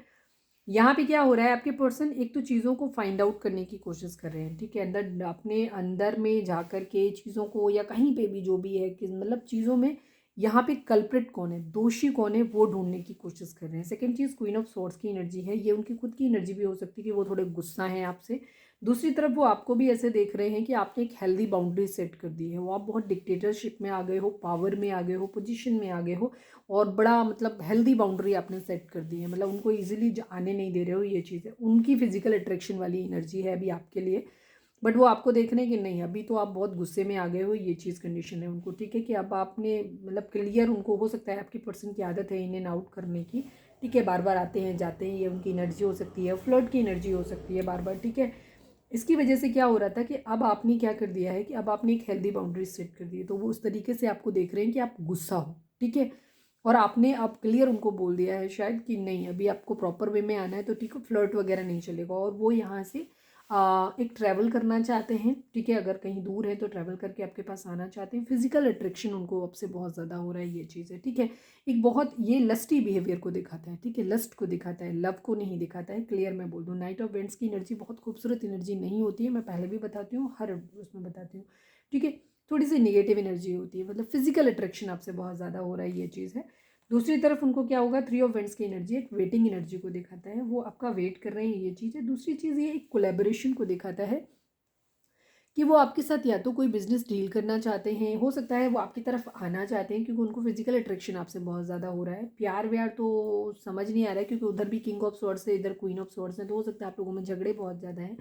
यहाँ पे क्या हो रहा है, आपके पर्सन एक तो चीज़ों को फाइंड आउट करने की कोशिश कर रहे हैं। ठीक है, अंदर अपने अंदर में जा कर के चीज़ों को, या कहीं पे भी जो भी है कि मतलब चीज़ों में यहाँ पे कल्प्रिट कौन है, दोषी कौन है, वो ढूंढने की कोशिश कर रहे हैं। Second cheese queen of swords की एनर्जी है, ये उनकी खुद की एनर्जी भी हो सकती है कि वो थोड़े गुस्सा हैं आपसे। दूसरी तरफ वो आपको भी ऐसे देख रहे हैं कि आपने एक हेल्दी बाउंड्री सेट कर दी है। वो आप बहुत डिक्टेटरशिप में आ गए हो, पावर में आ गए हो, पोजीशन में आ गए हो, और बड़ा मतलब हेल्दी बाउंड्री आपने सेट कर दी है। मतलब उनको इजीली आने नहीं दे रहे हो, ये चीज़ है। उनकी फिजिकल अट्रैक्शन वाली एनर्जी है अभी आपके लिए, बट वो आपको देख रहे हैं कि नहीं अभी तो आप बहुत गुस्से में आ गए हो, ये चीज़ कंडीशन है उनको। ठीक है, कि अब आपने मतलब क्लियर, उनको हो सकता है आपकी पर्सन की आदत है इन एंड आउट करने की। ठीक है, बार बार आते हैं जाते हैं, ये उनकी एनर्जी हो सकती है, फ्लर्ट की एनर्जी हो सकती है बार बार। ठीक है, इसकी वजह से क्या हो रहा था कि अब आपने क्या कर दिया है कि अब आपने एक हेल्दी बाउंड्री सेट कर दी है, तो वो उस तरीके से आपको देख रहे हैं कि आप गुस्सा हो। ठीक है, और आपने अब क्लियर उनको बोल दिया है शायद कि नहीं अभी आपको प्रॉपर वे में आना है, तो ठीक है फ्लर्ट वगैरह नहीं चलेगा। और वो यहाँ से एक ट्रैवल करना चाहते हैं। ठीक है, अगर कहीं दूर है तो ट्रैवल करके आपके पास आना चाहते हैं। फिजिकल अट्रैक्शन उनको अब से बहुत ज़्यादा हो रहा है, ये चीज़ है। ठीक है, एक बहुत ये लस्टी बिहेवियर को दिखाता है। ठीक है, लस्ट को दिखाता है, लव को नहीं दिखाता है। क्लियर मैं बोल दूँ, नाइट ऑफ वेंट्स की एनर्जी बहुत खूबसूरत एनर्जी नहीं होती है, मैं पहले भी बताती हूँ, हर उसमें बताती हूँ। ठीक है, थोड़ी सी नेगेटिव एनर्जी होती है, मतलब फिजिकल अट्रैक्शन आपसे बहुत ज़्यादा हो रहा है, ये चीज़ है। दूसरी तरफ उनको क्या होगा, थ्री ऑफ वेंट्स की एनर्जी एक वेटिंग एनर्जी को दिखाता है, वो आपका वेट कर रहे हैं, ये चीज़ है। दूसरी चीज़ ये एक कोलैबोरेशन को दिखाता है कि वो आपके साथ या तो कोई बिजनेस डील करना चाहते हैं, हो सकता है वो आपकी तरफ आना चाहते हैं, क्योंकि उनको फिजिकल अट्रैक्शन आपसे बहुत ज़्यादा हो रहा है। प्यार व्यार तो समझ नहीं आ रहा है, क्योंकि उधर भी किंग ऑफ स्वॉर्ड्स है, इधर क्वीन ऑफ स्वॉर्ड्स है, तो हो सकता है आप लोगों में झगड़े बहुत ज़्यादा हैं।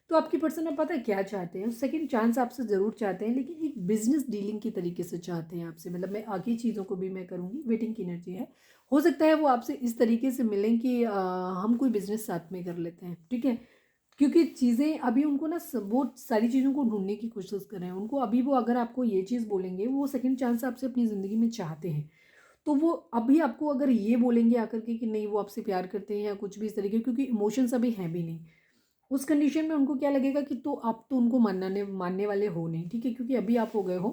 तो आपकी पर्सन अब पता है क्या चाहते हैं, सेकंड चांस आपसे ज़रूर चाहते हैं, लेकिन एक बिजनेस डीलिंग की तरीके से चाहते हैं आपसे। मतलब मैं आगे चीज़ों को भी मैं करूँगी, वेटिंग की एनर्जी है। हो सकता है वो आपसे इस तरीके से मिलें कि हम कोई बिजनेस साथ में कर लेते हैं। ठीक है, क्योंकि चीज़ें अभी उनको ना वो सारी चीज़ों को ढूंढने की कोशिश कर रहे हैं। उनको अभी वो अगर आपको ये चीज़ बोलेंगे, वो सेकंड चांस आपसे अपनी ज़िंदगी में चाहते हैं, तो वो अभी आपको अगर ये बोलेंगे आकर के कि नहीं वो आपसे प्यार करते हैं या कुछ भी इस तरीके, क्योंकि इमोशंस अभी हैं भी नहीं, उस कंडीशन में उनको क्या लगेगा कि तो आप तो उनको मानने वाले हो नहीं। ठीक है, क्योंकि अभी आप हो गए हो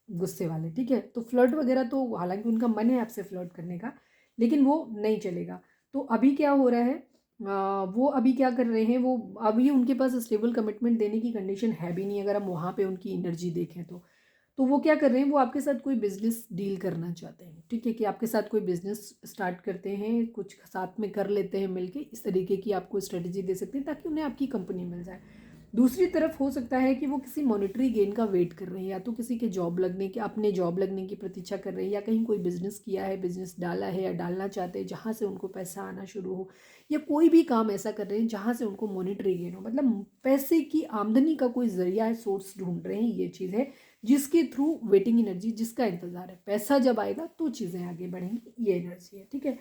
गुस्से वाले। ठीक है, तो फ्लर्ट वगैरह तो हालांकि उनका मन है आपसे फ्लर्ट करने का, लेकिन वो नहीं चलेगा। तो अभी क्या हो रहा है, वो अभी क्या कर रहे हैं, वो अभी उनके पास स्टेबल कमिटमेंट देने की कंडीशन है भी नहीं, अगर हम वहाँ पे उनकी एनर्जी देखें तो वो क्या कर रहे हैं, वो आपके साथ कोई बिजनेस डील करना चाहते हैं। ठीक है, कि आपके साथ कोई बिजनेस स्टार्ट करते हैं, कुछ साथ में कर लेते हैं मिलके, इस तरीके की आपको स्ट्रेटजी दे सकते हैं ताकि उन्हें आपकी कंपनी मिल जाए। दूसरी तरफ हो सकता है कि वो किसी मॉनेटरी गेन का वेट कर रहे हैं, या तो किसी के जॉब लगने के, अपने जॉब लगने की प्रतीक्षा कर रहे हैं, या कहीं कोई बिजनेस किया है, बिजनेस डाला है या डालना चाहते हैं जहाँ से उनको पैसा आना शुरू हो, या कोई भी काम ऐसा कर रहे हैं जहाँ से उनको मॉनेटरी गेन हो, मतलब पैसे की आमदनी का कोई जरिया है, सोर्स ढूंढ रहे हैं, ये चीज़ है। जिसके थ्रू वेटिंग एनर्जी, जिसका इंतजार है, पैसा जब आएगा तो चीज़ें आगे बढ़ेंगी, ये एनर्जी है। ठीक है,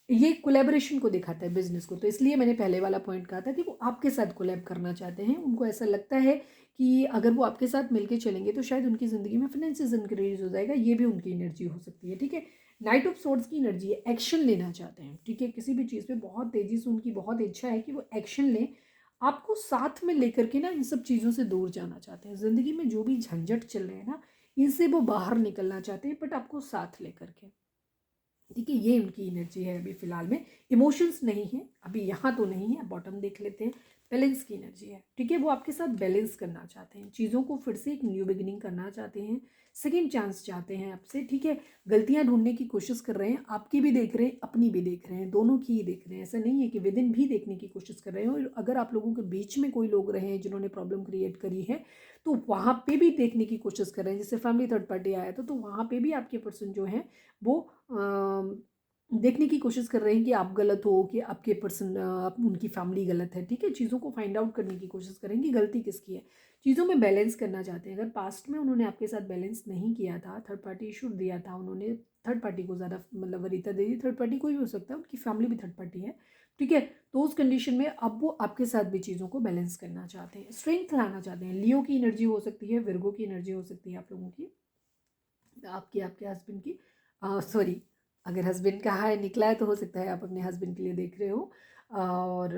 ये कोलैबोरेशन को दिखाता है बिजनेस को, तो इसलिए मैंने पहले वाला पॉइंट कहा था कि वो आपके साथ कोलैब करना चाहते हैं। उनको ऐसा लगता है कि अगर वो आपके साथ मिलके चलेंगे तो शायद उनकी ज़िंदगी में फाइनेंशियल इंक्रीज हो जाएगा, ये भी उनकी एनर्जी हो सकती है। ठीक है, नाइट ऑफ सोर्ड्स की एनर्जी है, एक्शन लेना चाहते हैं। ठीक है, किसी भी चीज़ पे बहुत तेज़ी से उनकी बहुत इच्छा है कि वो एक्शन लें, आपको साथ में लेकर के ना इन सब चीज़ों से दूर जाना चाहते हैं। ज़िंदगी में जो भी झंझट चल रहे हैं ना, इनसे वो बाहर निकलना चाहते हैं, बट आपको साथ लेकर के। ठीक है, ये उनकी एनर्जी है अभी फिलहाल में। इमोशंस नहीं है अभी, यहाँ तो नहीं है। बॉटम देख लेते हैं, बैलेंस की एनर्जी है, ठीक है। वो आपके साथ बैलेंस करना चाहते हैं, चीज़ों को फिर से एक न्यू बिगिनिंग करना चाहते हैं, सेकंड चांस चाहते हैं आपसे, ठीक है। गलतियां ढूंढने की कोशिश कर रहे हैं, आपकी भी देख रहे हैं, अपनी भी देख रहे हैं, दोनों की ही देख रहे हैं। ऐसा नहीं है कि विद इन भी देखने की कोशिश कर रहे हैं। और अगर आप लोगों के बीच में कोई लोग रहे हैं जिन्होंने प्रॉब्लम क्रिएट करी है, तो वहाँ पे भी देखने की कोशिश कर रहे हैं। जैसे फैमिली थर्ड पार्टी आया था, तो वहाँ पे भी आपके पर्सन जो है वो देखने की कोशिश कर रहे हैं कि आप गलत हो, कि आपके पर्सन उनकी फैमिली गलत है, ठीक है। चीज़ों को फाइंड आउट करने की कोशिश करें कि गलती किसकी है, चीज़ों में बैलेंस करना चाहते हैं। अगर पास्ट में उन्होंने आपके साथ बैलेंस नहीं किया था, थर्ड पार्टी इशू दिया था, उन्होंने थर्ड पार्टी को ज़्यादा मतलब वरीयता दे दी, थर्ड पार्टी कोई भी हो सकता है, उनकी फैमिली भी थर्ड पार्टी है, ठीक है। तो उस कंडीशन में अब वो आपके साथ भी चीज़ों को बैलेंस करना चाहते हैं, स्ट्रेंथ लाना चाहते हैं। लियो की एनर्जी हो सकती है, विर्गो की एनर्जी हो सकती है आप लोगों की, आपकी आपके हस्बैंड की, सॉरी, अगर हस्बैंड का है निकला है तो हो सकता है आप अपने हस्बैंड के लिए देख रहे हो। और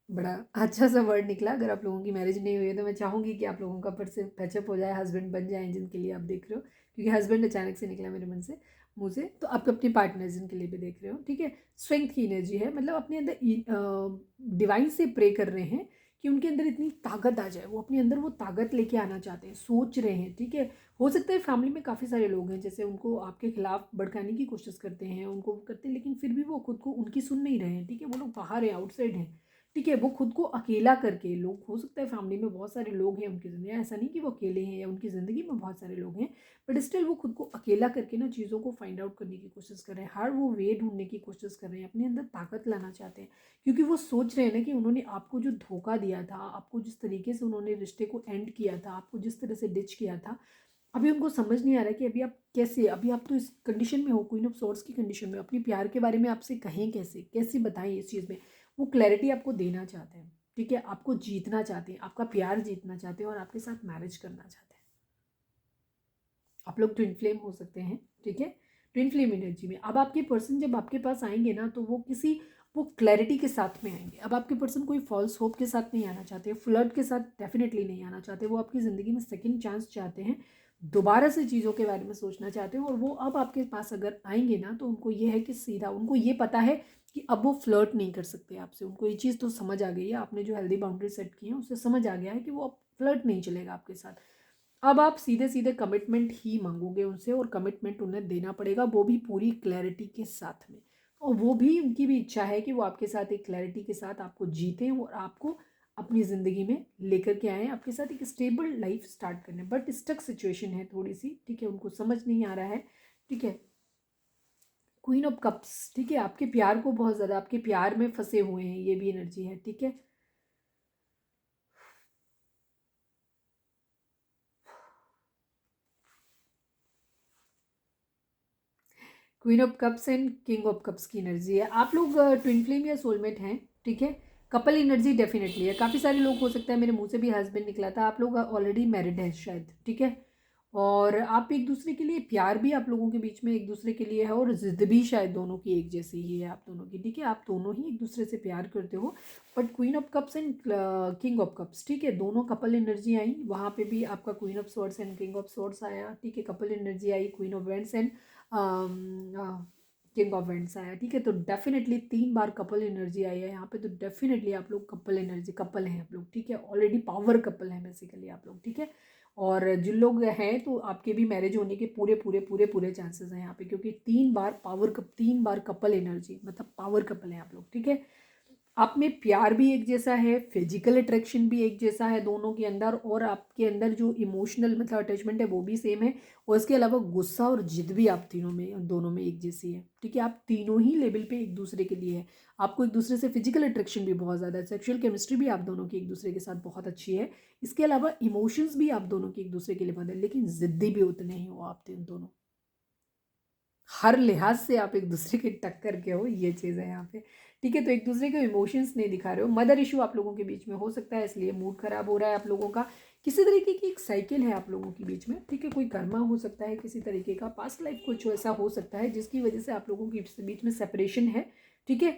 बड़ा अच्छा सा वर्ड निकला। अगर आप लोगों की मैरिज नहीं हुई है तो मैं चाहूँगी कि आप लोगों का फिर से पैचअप हो जाए, हस्बैंड बन जाए जिनके लिए आप देख रहे हो, क्योंकि हस्बैंड अचानक से निकला मेरे मन से, मुँह से। तो आप अपने पार्टनर जिनके लिए भी देख रहे हो, ठीक है। स्ट्रेंथ की एनर्जी है, मतलब अपने अंदर डिवाइन से प्रे कर रहे हैं कि उनके अंदर इतनी ताकत आ जाए, वो अपने अंदर वो ताकत लेके आना चाहते हैं, सोच रहे हैं, ठीक है। हो सकता है फैमिली में काफ़ी सारे लोग हैं जैसे उनको आपके खिलाफ भड़काने की कोशिश करते हैं, उनको करते हैं, लेकिन फिर भी वो खुद को उनकी सुन नहीं रहे हैं, ठीक है। वो लोग बाहर है, आउटसाइड हैं, ठीक है। वो खुद को अकेला करके, लोग हो सकता है फैमिली में बहुत सारे लोग हैं उनकी ज़िंदगी, ऐसा नहीं कि वो अकेले हैं, या उनकी ज़िंदगी में बहुत सारे लोग हैं, बट स्टिल वो खुद को अकेला करके ना चीज़ों को फाइंड आउट करने की कोशिश कर रहे हैं, हर वो वे ढूंढने की कोशिश कर रहे हैं, अपने अंदर ताकत लाना चाहते हैं। क्योंकि वो सोच रहे हैं ना कि उन्होंने आपको जो धोखा दिया था, आपको जिस तरीके से उन्होंने रिश्ते को एंड किया था, आपको जिस तरह से डिच किया था, अभी उनको समझ नहीं आ रहा कि अभी आप कैसे, अभी आप तो इस कंडीशन में हो, क्वीन ऑफ सोर्ड्स की कंडीशन में, अपने प्यार के बारे में आपसे कहें कैसे, कैसे बताएं इस चीज़ में। वो क्लैरिटी आपको देना चाहते हैं, ठीक है। आपको जीतना चाहते हैं, आपका प्यार जीतना चाहते हैं, और आपके साथ मैरिज करना चाहते हैं। आप लोग ट्विन फ्लेम हो सकते हैं, ठीक है। ट्विन फ्लेम एनर्जी में अब आपके पर्सन जब आपके पास आएंगे ना, तो वो क्लैरिटी के साथ में आएंगे। अब आपके पर्सन कोई फॉल्स होप के साथ नहीं आना चाहते, फ्लर्ट के साथ डेफिनेटली नहीं आना चाहते। वो आपकी ज़िंदगी में सेकंड चांस चाहते हैं, दोबारा से चीज़ों के बारे में सोचना चाहते हैं। और वो अब आपके पास अगर आएंगे ना, तो उनको ये है कि सीधा उनको ये पता है कि अब वो फ्लर्ट नहीं कर सकते आपसे। उनको ये चीज़ तो समझ आ गई है, आपने जो हेल्दी बाउंड्री सेट की है उससे समझ आ गया है कि वो अब फ्लर्ट नहीं चलेगा आपके साथ। अब आप सीधे सीधे कमिटमेंट ही मांगोगे उनसे, और कमिटमेंट उन्हें देना पड़ेगा, वो भी पूरी क्लैरिटी के साथ में। और वो भी, उनकी भी इच्छा है कि वो आपके साथ एक क्लैरिटी के साथ आपको जीतें और आपको अपनी ज़िंदगी में लेकर के आएँ, आपके साथ एक स्टेबल लाइफ स्टार्ट करने। बट स्टक सिचुएशन है थोड़ी सी, ठीक है, उनको समझ नहीं आ रहा है, ठीक है। क्वीन ऑफ कप्स, ठीक है, आपके प्यार को बहुत ज़्यादा, आपके प्यार में फंसे हुए हैं, ये भी एनर्जी है, ठीक है। Queen of cups and king of cups की एनर्जी है। आप लोग ट्विन फ्लेम या सोलमेट हैं, ठीक है। कपल एनर्जी डेफिनेटली है। काफ़ी सारे लोग, हो सकता है मेरे मुंह से भी हस्बैंड निकला था, आप लोग ऑलरेडी मैरिड हैं शायद, ठीक है। और आप एक दूसरे के लिए, प्यार भी आप लोगों के बीच में एक दूसरे के लिए है, और जिद भी शायद दोनों की एक जैसी ही है आप दोनों की, ठीक है। आप दोनों ही एक दूसरे से प्यार करते हो। But queen of cups and king of cups, ठीक है, दोनों कपल एनर्जी आई। वहाँ पे भी आपका queen of swords and king of swords आया, ठीक है। Couple energy I, queen of vends and king of vends आया, ठीक है। तो डेफिनेटली 3 बार कपल एनर्जी आई है यहाँ पे। तो डेफिनेटली आप लोग कपल एनर्जी, कपल हैं आप लोग, ठीक है। ऑलरेडी पावर कपल हैं बेसिकली आप लोग, ठीक है। और जिन लोग हैं तो आपके भी मैरिज होने के पूरे पूरे पूरे पूरे चांसेस हैं यहाँ पे, क्योंकि 3 बार पावर कप, 3 बार कपल एनर्जी, मतलब पावर कपल हैं आप लोग, ठीक है। आप में प्यार भी एक जैसा है, फिजिकल अट्रैक्शन भी एक जैसा है दोनों के अंदर, और आपके अंदर जो इमोशनल मतलब अटैचमेंट है वो भी सेम है। और इसके अलावा गुस्सा और जिद भी आप तीनों में, दोनों में एक जैसी है, ठीक है। आप तीनों ही लेवल पे एक दूसरे के लिए है। आपको एक दूसरे से फिजिकल अट्रैक्शन भी बहुत ज़्यादा है, सेक्शुअल केमिस्ट्री भी आप दोनों की एक दूसरे के साथ बहुत अच्छी है। इसके अलावा इमोशंस भी आप दोनों की एक दूसरे के लिए बहुत है, लेकिन जिद्दी भी उतने ही हो आप तीन दोनों। हर लिहाज से आप एक दूसरे के टक्कर के हो, ये चीज़ है यहाँ पे, ठीक है। तो एक दूसरे के इमोशंस नहीं दिखा रहे हो। मदर इशू आप लोगों के बीच में हो सकता है, इसलिए मूड खराब हो रहा है आप लोगों का। किसी तरीके की एक साइकिल है आप लोगों के बीच में, ठीक है। कोई कर्मा हो सकता है, किसी तरीके का पास्ट लाइफ कुछ ऐसा हो सकता है जिसकी वजह से आप लोगों के बीच में सेपरेशन है, ठीक है।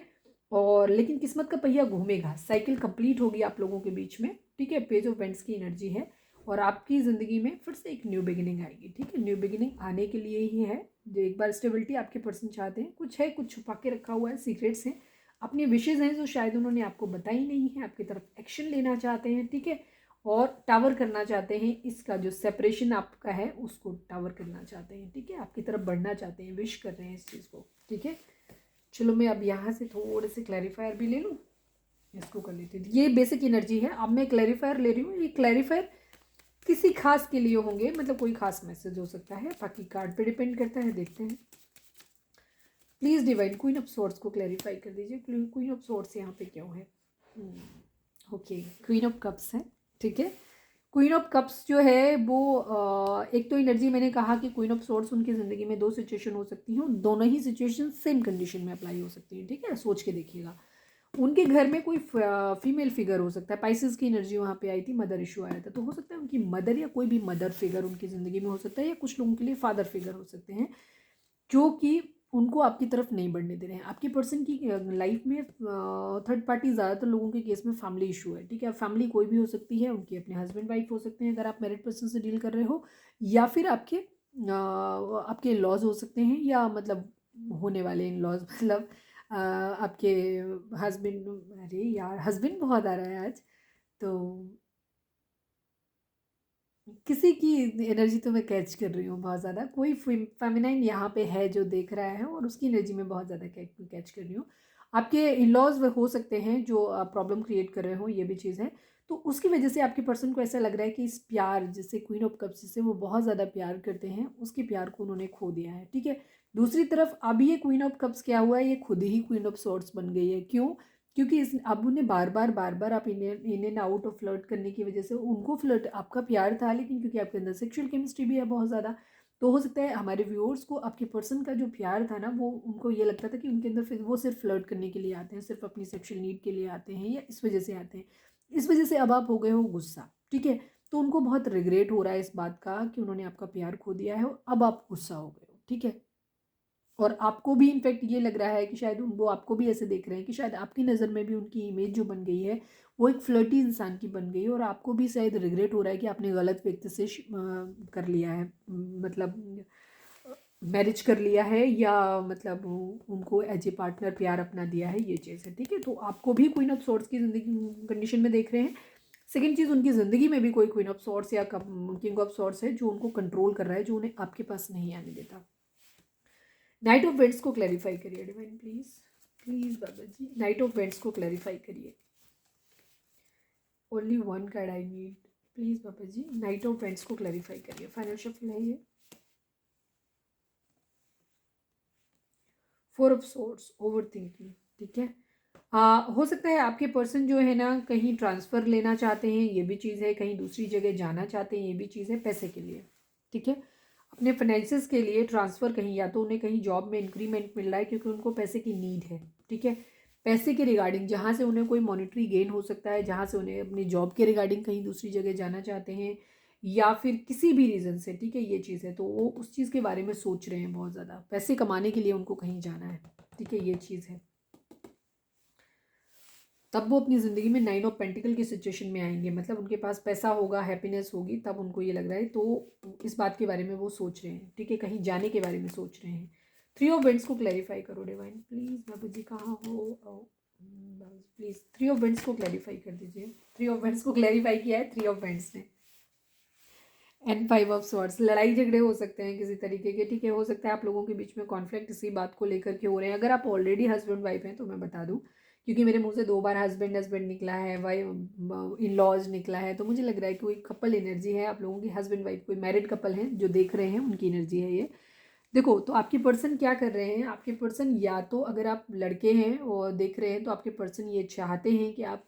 और लेकिन किस्मत का पहिया घूमेगा, साइकिल कंप्लीट होगी आप लोगों के बीच में, ठीक है। पेज ऑफ वेंट्स की एनर्जी है, और आपकी ज़िंदगी में फिर से एक न्यू बिगिनिंग आएगी, ठीक है। न्यू बिगिनिंग आने के लिए ही है, जो एक बार स्टेबिलिटी आपके पर्सन चाहते हैं। कुछ है, कुछ छुपा के रखा हुआ है, सीक्रेट्स हैं, अपनी विशेज़ हैं जो शायद उन्होंने आपको बताई नहीं है, आपकी तरफ एक्शन लेना चाहते हैं, ठीक है, और टावर करना चाहते हैं, इसका जो सेपरेशन आपका है उसको टावर करना चाहते हैं, ठीक है, आपकी तरफ बढ़ना चाहते हैं, विश कर रहे हैं इस चीज़ को, ठीक है। चलो मैं अब यहाँ से थोड़े से क्लैरिफायर भी ले लूँ, इसको कर लेती हूँ। ये बेसिक एनर्जी है, अब मैं क्लैरिफायर ले रही हूँ। ये क्लैरिफायर किसी खास के लिए होंगे, मतलब कोई खास मैसेज हो सकता है, बाकी कार्ड पे डिपेंड करता है, देखते हैं। Please divine queen of swords को क्लैरिफाई कर दीजिए, क्वीन ऑफ सॉर्ड्स यहाँ पे क्यों है। ओके, क्वीन ऑफ कप्स है, ठीक है। क्वीन ऑफ कप्स जो है वो एक तो एनर्जी मैंने कहा कि क्वीन ऑफ सॉर्ड्स उनकी ज़िंदगी में 2 सिचुएशन हो सकती हैं, दोनों ही सिचुएशन सेम कंडीशन में अप्लाई हो सकती हैं, ठीक है, सोच के देखिएगा। उनके घर में कोई फीमेल फिगर हो सकता है, पाइसेस की एनर्जी वहाँ पे आई थी, मदर इशू आया था, तो हो सकता है उनकी मदर या कोई भी मदर फिगर उनकी ज़िंदगी में हो सकता है, या कुछ लोगों के लिए फादर फिगर हो सकते हैं जो कि उनको आपकी तरफ नहीं बढ़ने दे रहे हैं। आपकी पर्सन की लाइफ में थर्ड पार्टी ज़्यादातर लोगों के केस में फैमिली इशू है, ठीक है। फैमिली कोई भी हो सकती है, उनके अपने हस्बैंड वाइफ हो सकते हैं अगर आप मैरिड पर्सन से डील कर रहे हो, या फिर आपके इन लॉज हो सकते हैं, या मतलब होने वाले इन लॉज मतलब आपके हस्बैंड। अरे यार, हस्बैंड बहुत आ रहा है आज, तो किसी की एनर्जी तो मैं कैच कर रही हूँ बहुत ज़्यादा, कोई फेमिनाइन यहाँ पे है जो देख रहा है, और उसकी एनर्जी में बहुत ज़्यादा कैच कर रही हूँ। आपके इन लॉज हो सकते हैं जो प्रॉब्लम क्रिएट कर रहे हो, ये भी चीज़ है। तो उसकी वजह से आपके पर्सन को ऐसा लग रहा है कि इस प्यार, जैसे क्वीन ऑफ कप्स से वो बहुत ज़्यादा प्यार करते हैं, उसके प्यार को उन्होंने खो दिया है, ठीक है। दूसरी तरफ अब ये क्वीन ऑफ कप्स क्या हुआ है, ये खुद ही क्वीन ऑफ सॉर्ड्स बन गई है। क्यों? क्योंकि इस अब उन्हें बार बार आप in and out of flirt करने की वजह से, उनको फ्लर्ट आपका प्यार था, लेकिन क्योंकि आपके अंदर सेक्सुअल केमिस्ट्री भी है बहुत ज़्यादा, तो हो सकता है हमारे व्यूअर्स को आपके पर्सन का जो प्यार था ना, वो उनको ये लगता था कि उनके अंदर फिर वो सिर्फ फ्लर्ट करने के लिए आते हैं, सिर्फ अपनी सेक्सुअल नीड के लिए आते हैं, या इस वजह से आते हैं। इस वजह से अब आप हो गए हो गुस्सा, ठीक है। तो उनको बहुत रिग्रेट हो रहा है इस बात का कि उन्होंने आपका प्यार खो दिया है, और अब आप गुस्सा हो गए हो, ठीक है। और आपको भी इनफैक्ट ये लग रहा है कि शायद वो आपको भी ऐसे देख रहे हैं कि शायद आपकी नज़र में भी उनकी इमेज जो बन गई है वो एक फ्लर्टी इंसान की बन गई है, और आपको भी शायद रिग्रेट हो रहा है कि आपने गलत व्यक्ति से कर लिया है, मतलब मैरिज कर लिया है, या मतलब उनको एज ए पार्टनर प्यार अपना दिया है, ये चीज़ है, ठीक है। तो आपको भी क्वीन ऑफ सॉर्ड्स की जिंदगी कंडीशन में देख रहे हैं। सेकेंड चीज़, उनकी ज़िंदगी में भी कोई क्वीन ऑफ सॉर्ड्स या किंग ऑफ सॉर्ड्स है जो उनको कंट्रोल कर रहा है, जो उन्हें आपके पास नहीं आने देता। नाइट ऑफ वेंट्स को क्लैरिफाई करिए डिवाइन, प्लीज प्लीज बाबा जी, नाइट ऑफ वेंट्स को क्लैरिफाई करिए। Only one card I need, please बाबा जी, नाइट ऑफ वेंट्स को क्लैरिफाई करिए। फाइनल शफल है ये, 4 ऑफ सोर्ड्स, ओवर थिंकिंग, ठीक है। हो सकता है आपके पर्सन जो है ना कहीं ट्रांसफ़र लेना चाहते हैं, ये भी चीज़ है, कहीं दूसरी जगह जाना चाहते हैं, ये भी चीज़ है, पैसे के लिए, ठीक है। अपने फाइनेंसिस के लिए ट्रांसफ़र, कहीं या तो उन्हें कहीं जॉब में इंक्रीमेंट मिल रहा है क्योंकि उनको पैसे की नीड है, ठीक है। पैसे के रिगार्डिंग जहाँ से उन्हें कोई मॉनेटरी गेन हो सकता है, जहाँ से उन्हें अपनी जॉब के रिगार्डिंग कहीं दूसरी जगह जाना चाहते हैं, या फिर किसी भी रीज़न से, ठीक है, ये चीज़ है। तो वो उस चीज़ के बारे में सोच रहे हैं बहुत ज़्यादा, पैसे कमाने के लिए उनको कहीं जाना है, ठीक है, ये चीज़ है। तब वो अपनी ज़िंदगी में 9 ऑफ पेंटिकल की सिचुएशन में आएंगे, मतलब उनके पास पैसा होगा, हैप्पीनेस होगी, तब उनको ये लग रहा है, तो इस बात के बारे में वो सोच रहे हैं, ठीक है, कहीं जाने के बारे में सोच रहे हैं। 3 ऑफ वेंट्स को क्लैरिफाई करो डिवाइन, प्लीज़ बाबू जी, कहाँ हो, प्लीज़ 3 ऑफ वेंट्स को क्लैरिफाई कर दीजिए। 3 ऑफ वेंट्स को क्लैरिफाई किया है 3 ऑफ वेंट्स ने। एंड 5 ऑफ स्वॉर्ड्स, लड़ाई झगड़े हो सकते हैं किसी तरीके के, ठीक है, हो सकता है आप लोगों के बीच में कॉन्फ्लिक्ट इसी बात को लेकर के हो रहे हैं। अगर आप ऑलरेडी हस्बैंड वाइफ हैं तो मैं बता दूं, क्योंकि मेरे मुंह से 2 बार हस्बैंड हस्बैंड निकला है, वाइफ इन लॉज निकला है, तो मुझे लग रहा है कि कोई कपल एनर्जी है आप लोगों की, हस्बैंड वाइफ कोई मैरिड कपल हैं जो देख रहे हैं, उनकी एनर्जी है ये। देखो, तो आपके पर्सन क्या कर रहे हैं, आपके पर्सन या तो अगर आप लड़के हैं और देख रहे हैं तो आपके पर्सन ये चाहते हैं कि आप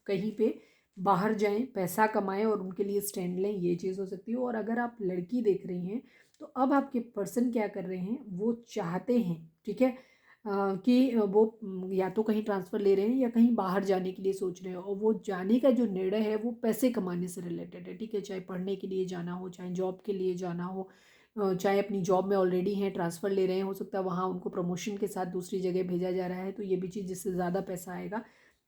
कहीं पे बाहर जाएं, पैसा कमाएं और उनके लिए स्टैंड लें, ये चीज़ हो सकती है। और अगर आप लड़की देख रही हैं तो अब आपके पर्सन क्या कर रहे हैं, वो चाहते हैं, ठीक है, कि वो या तो कहीं ट्रांसफ़र ले रहे हैं या कहीं बाहर जाने के लिए सोच रहे हैं, और वो जाने का जो निर्णय है वो पैसे कमाने से रिलेटेड है, ठीक है, चाहे पढ़ने के लिए जाना हो, चाहे जॉब के लिए जाना हो, चाहे अपनी जॉब में ऑलरेडी हैं, ट्रांसफ़र ले रहे हैं, हो सकता है वहाँ उनको प्रमोशन के साथ दूसरी जगह भेजा जा रहा है, तो ये भी चीज़ जिससे ज़्यादा पैसा आएगा।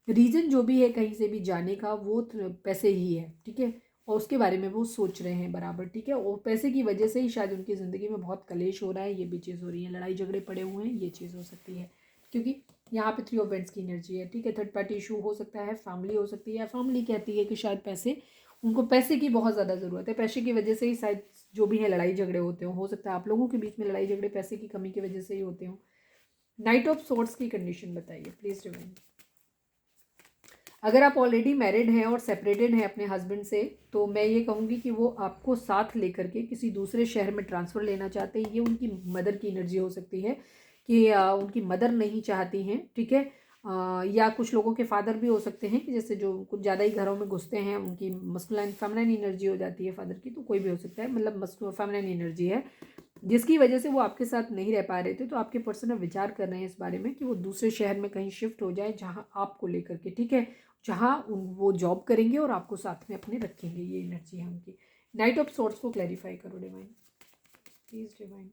रीज़न जो भी है कहीं से भी जाने का, वो पैसे ही है, ठीक है, और उसके बारे में वो सोच रहे हैं बराबर, ठीक है, और पैसे की वजह से ही शायद उनकी ज़िंदगी में बहुत कलेश हो रहा है, ये भी चीज़ हो रही है, लड़ाई झगड़े पड़े हुए हैं, ये चीज़ हो सकती है। क्योंकि यहाँ पे 3 ऑफ वेंट्स की एनर्जी है, ठीक है। थर्ड पार्टी इशू हो सकता है, फैमिली हो सकती है, या फैमिली कहती है कि शायद पैसे, उनको पैसे की बहुत ज़्यादा ज़रूरत है, पैसे की वजह से ही शायद जो भी है लड़ाई झगड़े होते हो सकता है आप लोगों के बीच में लड़ाई झगड़े पैसे की कमी की वजह से ही होते हो। नाइट ऑफ सोर्ड्स की कंडीशन बताइए प्लीज़ डिवाइन। अगर आप ऑलरेडी मैरिड हैं और सेपरेटेड हैं अपने हस्बैंड से, तो मैं ये कहूँगी कि वो आपको साथ लेकर के किसी दूसरे शहर में ट्रांसफ़र लेना चाहते हैं। ये उनकी मदर की एनर्जी हो सकती है कि उनकी मदर नहीं चाहती हैं, ठीक है। या कुछ लोगों के फादर भी हो सकते हैं कि जैसे जो कुछ ज़्यादा ही घरों में घुसते हैं, उनकी मस्कुलाइन फेमिनाइन एनर्जी हो जाती है फादर की, तो कोई भी हो सकता है, मतलब फेमिनाइन एनर्जी है जिसकी वजह से वो आपके साथ नहीं रह पा रहे थे। तो आपके पर्सन अब विचार कर रहे हैं इस बारे में कि वो दूसरे शहर में कहीं शिफ्ट हो जाए जहाँ आपको लेकर के, ठीक है, जहाँ वो जॉब करेंगे और आपको साथ में अपने रखेंगे। ये एनर्जी है उनकी। नाइट ऑफ सॉर्ड्स को क्लैरिफाई करो divine please divine.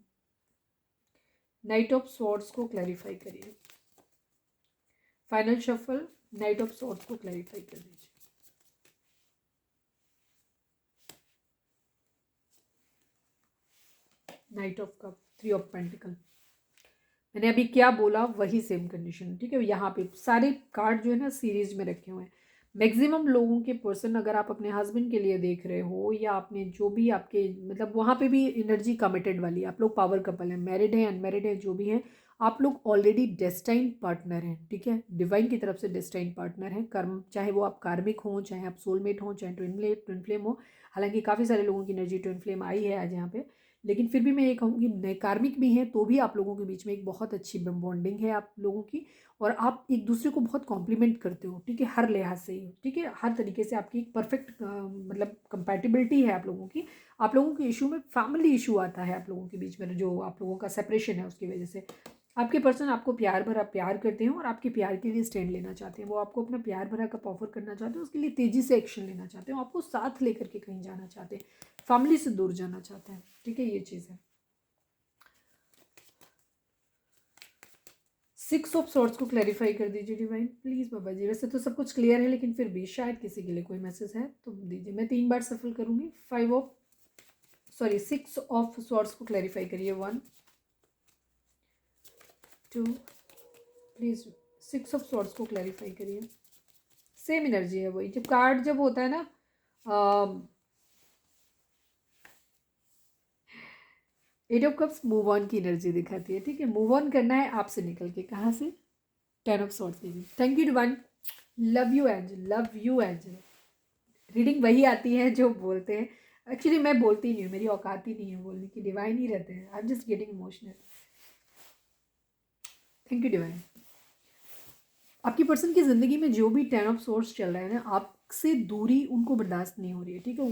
Night of swords को क्लैरिफाई करिए। Final shuffle night of swords को क्लैरिफाई कर दीजिए। Knight of cup, 3 of pentacle. मैंने अभी क्या बोला वही सेम कंडीशन, ठीक है। यहाँ पे सारे कार्ड जो है ना सीरीज में रखे हुए हैं। मैक्सिमम लोगों के पर्सन, अगर आप अपने हस्बैंड के लिए देख रहे हो या आपने जो भी आपके, मतलब वहाँ पे भी एनर्जी कमिटेड वाली, आप लोग पावर कपल हैं, मैरिड हैं अनमैरिड हैं जो भी हैं, आप लोग ऑलरेडी डेस्टाइन पार्टनर हैं, ठीक है। डिवाइन की तरफ से डेस्टाइन पार्टनर हैं। कर्म, चाहे वो आप कार्मिक हों, चाहे आप सोलमेट हों, चाहे ट्विन फ्लेम हो। हालांकि काफ़ी सारे लोगों की एनर्जी ट्विन फ्लेम आई है आज यहाँ पे, लेकिन फिर भी मैं ये कहूँगी नए कार्मिक भी हैं तो भी आप लोगों के बीच में एक बहुत अच्छी बॉन्डिंग है आप लोगों की, और आप एक दूसरे को बहुत कॉम्प्लीमेंट करते हो, ठीक है, हर लिहाज से ही, ठीक है। हर तरीके से आपकी एक परफेक्ट मतलब कंपैटिबिलिटी है आप लोगों की। आप लोगों के इशू में फैमिली इशू आता है आप लोगों के बीच में, जो आप लोगों का सेपरेशन है उसकी वजह से आपके पर्सन आपको प्यार भरा प्यार करते हैं और आपके प्यार के लिए स्टैंड लेना चाहते हैं। वो आपको अपना प्यार भरा कप ऑफर करना चाहते हैं, उसके लिए तेज़ी से एक्शन लेना चाहते हैं, आपको साथ लेकर के कहीं जाना चाहते हैं, फैमिली से दूर जाना चाहते हैं, ठीक है। ये चीज़ है। 6 ऑफ सॉर्ड्स को क्लैरिफाई कर दीजिए डिवाइन प्लीज़ बाबा जी। वैसे तो सब कुछ क्लियर है, लेकिन फिर भी शायद किसी के लिए कोई मैसेज है तो दीजिए। मैं 3 बार सफल करूँगी। 6 ऑफ सॉर्ड्स को क्लैरिफाई करिए। 1 2 प्लीज़। 6 ऑफ सॉर्ड्स को क्लैरिफाई करिए। सेम एनर्जी है वही, जब कार्ड जब होता है ना, eight of cups move on की एनर्जी दिखाती है, ठीक है। मूव ऑन करना है आपसे निकल के, कहाँ से? 10 ऑफ सॉर्ड्स की। Thank you divine, love you angel, love you angel. Reading वही आती है जो बोलते हैं। एक्चुअली मैं बोलती नहीं हूँ, मेरी औकात ही नहीं है बोलने की, डिवाइन ही रहते हैं। I am just getting emotional. Thank you divine. आपकी पर्सन की ज़िंदगी में जो भी 10 ऑफ सोर्स चल रहा है ना, आपसे दूरी उनको बर्दाश्त नहीं हो रही है, ठीक है।